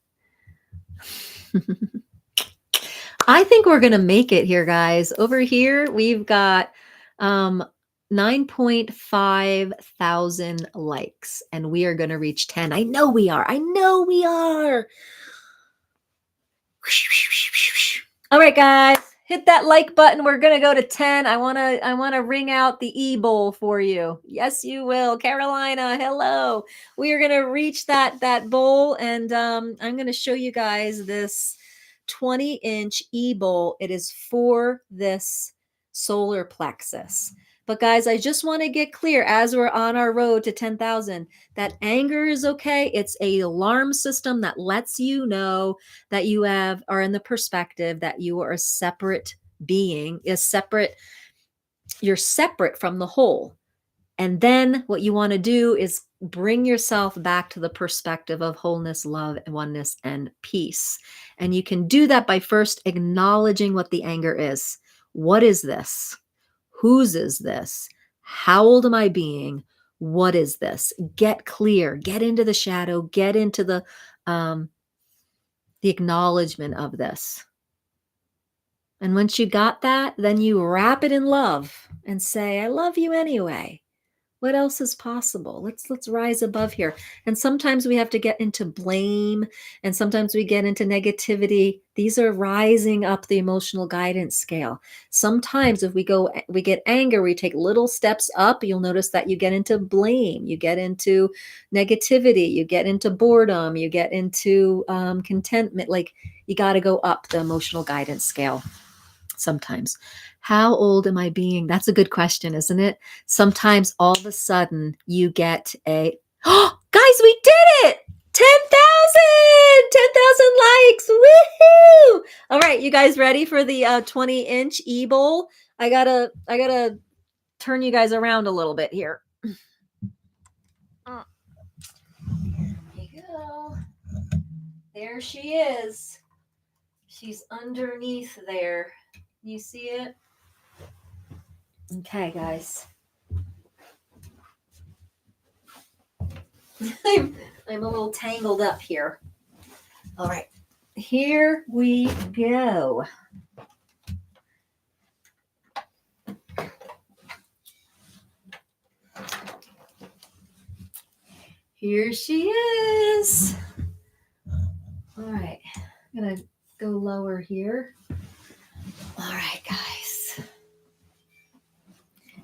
I think we're going to make it here, guys. Over here, we've got 9.5 thousand likes, and we are going to reach 10. I know we are. All right, guys, hit that like button. We're gonna go to 10. I wanna ring out the e-bowl for you. Yes, you will. Carolina, hello. We are gonna reach that bowl, and I'm gonna show you guys this 20-inch e-bowl. It is for this solar plexus. But guys, I just want to get clear as we're on our road to 10,000 that anger is okay. It's a alarm system that lets you know that you have are in the perspective that you are a separate being, is separate, you're separate from the whole. And then what you want to do is bring yourself back to the perspective of wholeness, love, oneness, and peace. And you can do that by first acknowledging what the anger is. What is this? Whose is this? How old am I being? What is this? Get clear, get into the shadow, get into the acknowledgement of this. And once you got that, then you wrap it in love and say, I love you anyway. What else is possible? Let's rise above here. And sometimes we have to get into blame, and sometimes we get into negativity. These are rising up the emotional guidance scale. Sometimes if we get anger, we take little steps up. You'll notice that you get into blame, you get into negativity, you get into boredom, you get into contentment. Like, you got to go up the emotional guidance scale sometimes. How old am I being? That's a good question, isn't it? Sometimes all of a sudden you get a, oh, guys, we did it! 10,000! 10,000 likes! Woohoo! All right, you guys ready for the 20-inch e-bowl? I gotta turn you guys around a little bit here. There you go. There she is. She's underneath there. You see it? Okay, guys. I'm a little tangled up here. All right, here we go. Here she is. All right, I'm gonna go lower here. All right, guys.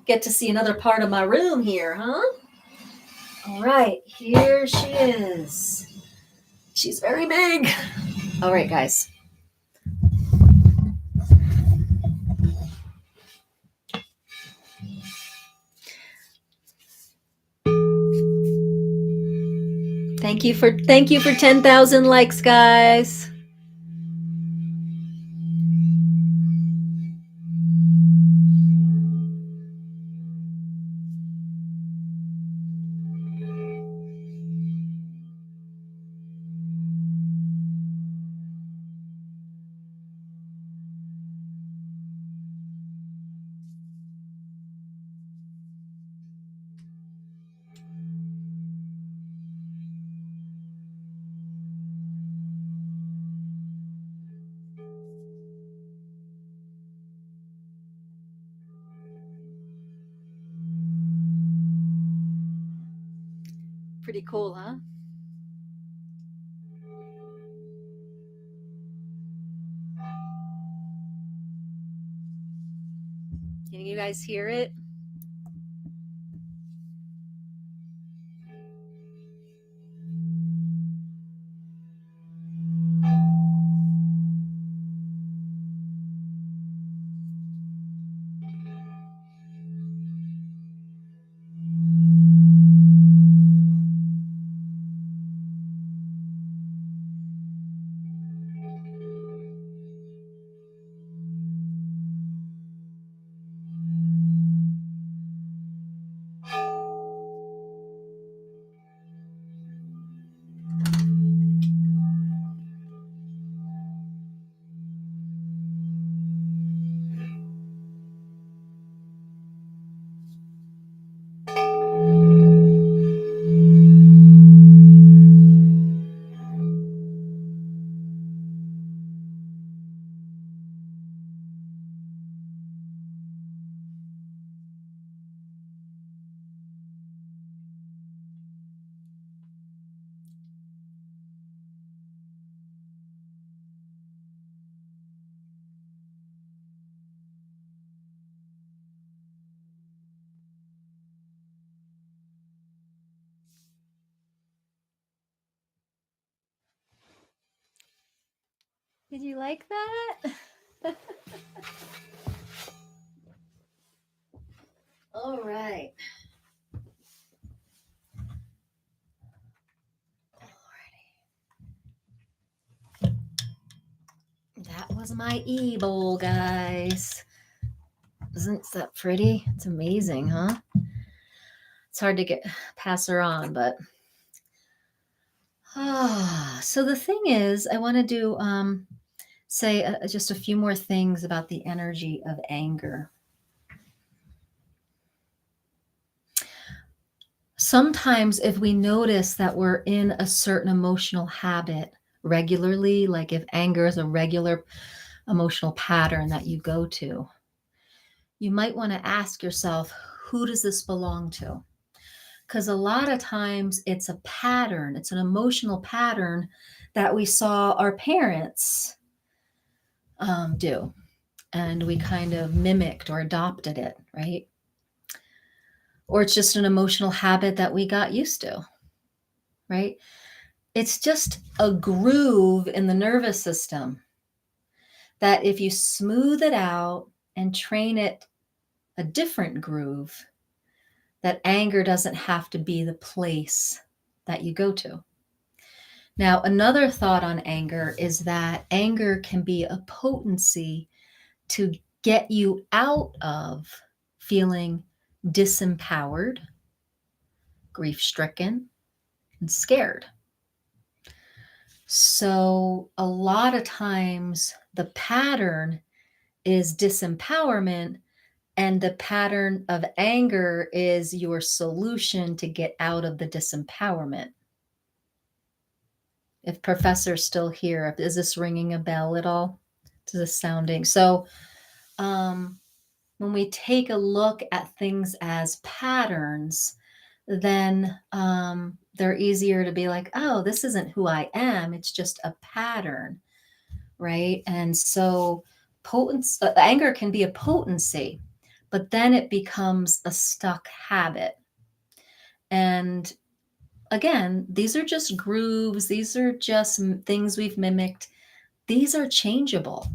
Get to see another part of my room here, huh? All right, here she is. She's very big. All right, guys. Thank you for 10,000 likes, guys. Pretty cool, huh? Can you guys hear it? Did you like that? All right. That was my e-bowl, guys. Isn't that pretty? It's amazing, huh? It's hard to pass her on, but so the thing is, I want to do say just a few more things about the energy of anger. Sometimes if we notice that we're in a certain emotional habit regularly, like if anger is a regular emotional pattern that you go to, you might want to ask yourself, who does this belong to? Because a lot of times it's a pattern, it's an emotional pattern that we saw our parents do. And we kind of mimicked or adopted it, right? Or it's just an emotional habit that we got used to, right? It's just a groove in the nervous system that if you smooth it out and train it a different groove, that anger doesn't have to be the place that you go to. Now, another thought on anger is that anger can be a potency to get you out of feeling disempowered, grief-stricken, and scared. So a lot of times the pattern is disempowerment, and the pattern of anger is your solution to get out of the disempowerment. If Professor's still here, is this ringing a bell at all? Is this sounding? So when we take a look at things as patterns, then they're easier to be like, oh, this isn't who I am. It's just a pattern, right? And so anger can be a potency, but then it becomes a stuck habit. And again, these are just grooves. These are just things we've mimicked. These are changeable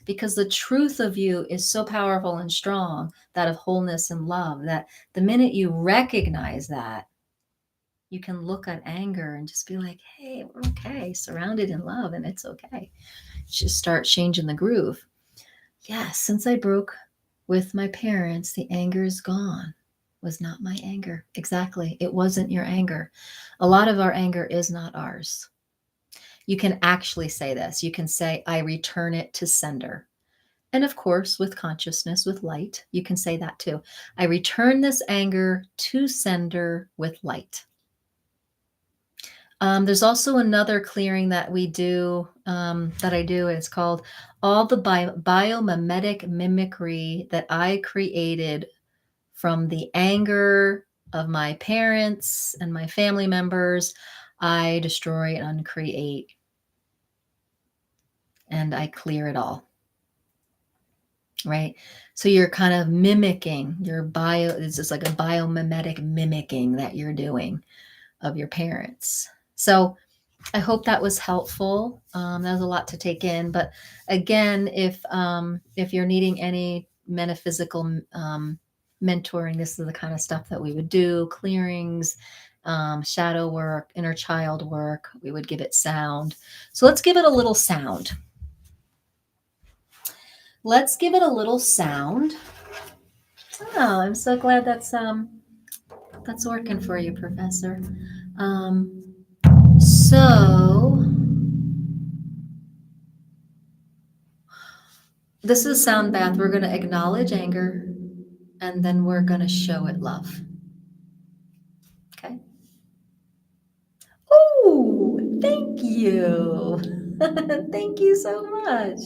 because the truth of you is so powerful and strong, that of wholeness and love, that the minute you recognize that, you can look at anger and just be like, hey, we're okay, surrounded in love, and it's okay. Just start changing the groove. Yes, since I broke with my parents, the anger is gone. Was not my anger. Exactly. It wasn't your anger. A lot of our anger is not ours. You can actually say this. You can say, I return it to sender. And of course, with consciousness, with light, you can say that too. I return this anger to sender with light. There's also another clearing that we do, that I do. It's called all the biomimetic mimicry that I created from the anger of my parents and my family members. I destroy and uncreate, and I clear it all. Right? So you're kind of mimicking it's just like a biomimetic mimicking that you're doing of your parents. So I hope that was helpful. That was a lot to take in, but again, if you're needing any metaphysical mentoring, this is the kind of stuff that we would do: clearings, shadow work, inner child work. We would give it sound. So let's give it a little sound. Let's give it a little sound. Oh, I'm so glad that's working for you, Professor. So this is a sound bath. We're going to acknowledge anger, and then we're going to show it love. Okay. Oh, thank you. Thank you so much.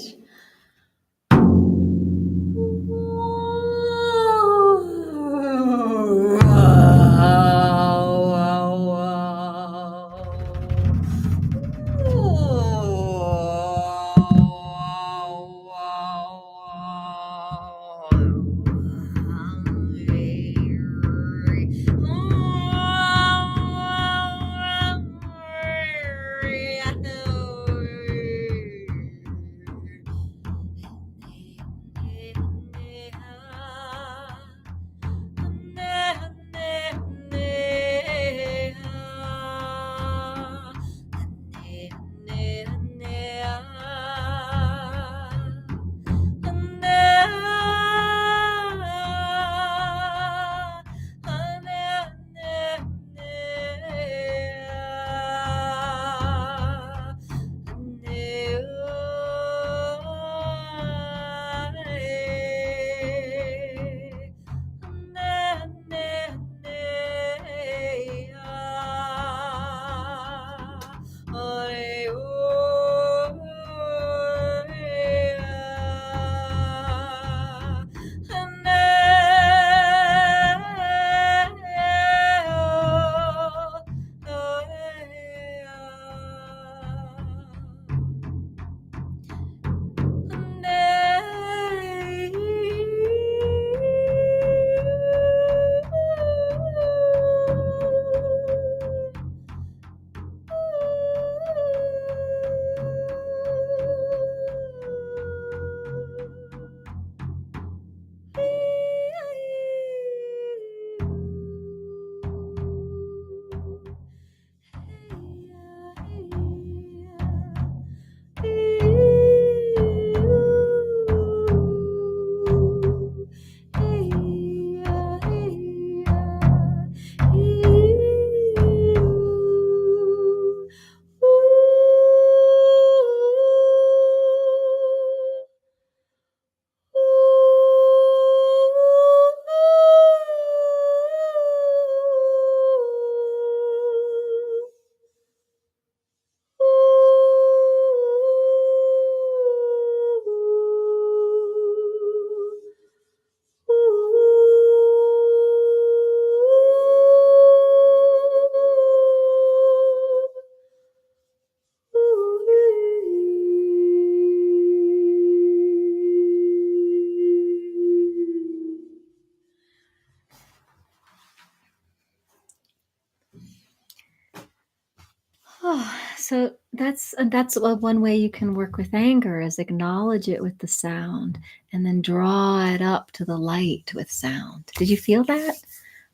Oh, so that's one way you can work with anger is acknowledge it with the sound and then draw it up to the light with sound. Did you feel that?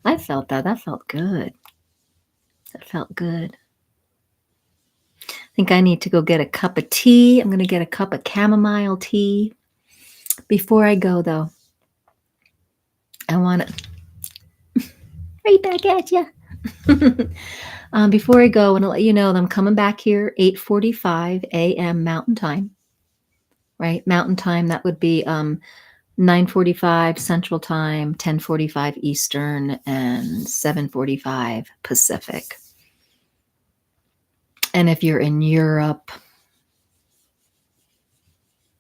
I felt that. That felt good. That felt good. I think I need to go get a cup of tea. I'm going to get a cup of chamomile tea. Before I go, though, I want to right back at you. Before I go, I want to let you know that I'm coming back here 8:45 a.m. Mountain Time. Right, Mountain Time. That would be 9:45 Central Time, 10:45 Eastern, and 7:45 Pacific. And if you're in Europe,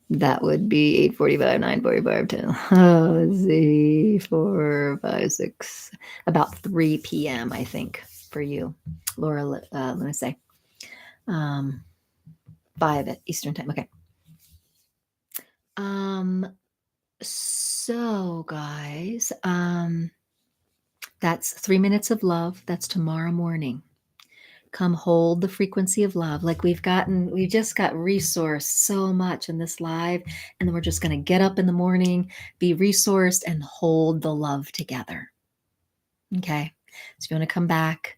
that would be 8:45, 9:45, 10. Oh, let's see, 4, 5, 6, about 3 p.m. I think for you, Laura. Let me say 5 at Eastern Time. Okay. So guys, that's 3 minutes of love. That's tomorrow morning. Come hold the frequency of love. Like we just got resourced so much in this live. And then we're just going to get up in the morning, be resourced, and hold the love together. Okay. So if you want to come back,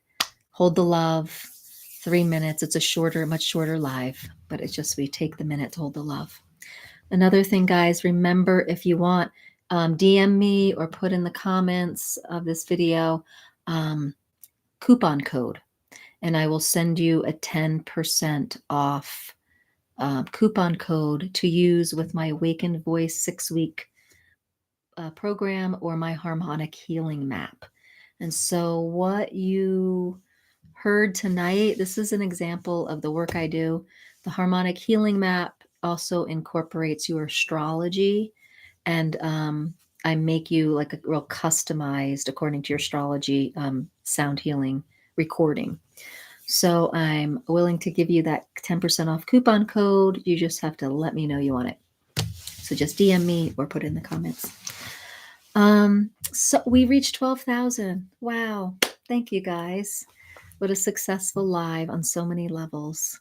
hold the love, 3 minutes. It's a much shorter live, but it's just we take the minute to hold the love. Another thing, guys, remember if you want, DM me or put in the comments of this video coupon code, and I will send you a 10% off coupon code to use with my Awakened Voice 6-week program or my harmonic healing map. And so what you heard tonight, this is an example of the work I do. The harmonic healing map also incorporates your astrology, and I make you like a real customized, according to your astrology, sound healing recording. So I'm willing to give you that 10% off coupon code. You just have to let me know you want it. So just DM me or put it in the comments. So we reached 12,000. Wow. Thank you guys. What a successful live on so many levels.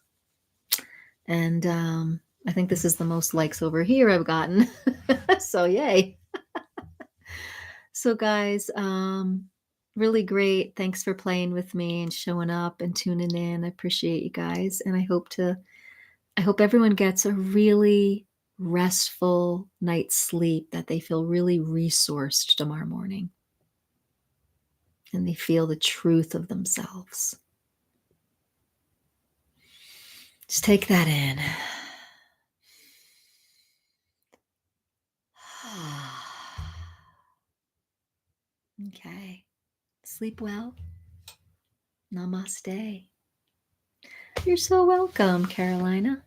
And I think this is the most likes over here I've gotten. So yay. So guys, really great. Thanks for playing with me and showing up and tuning in. I appreciate you guys. And I hope everyone gets a really restful night's sleep, that they feel really resourced tomorrow morning and they feel the truth of themselves. Just take that in. Okay. Sleep well. Namaste. You're so welcome, Carolina.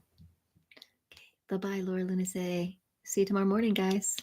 Okay. Bye-bye, Laura Lunase. See you tomorrow morning, guys.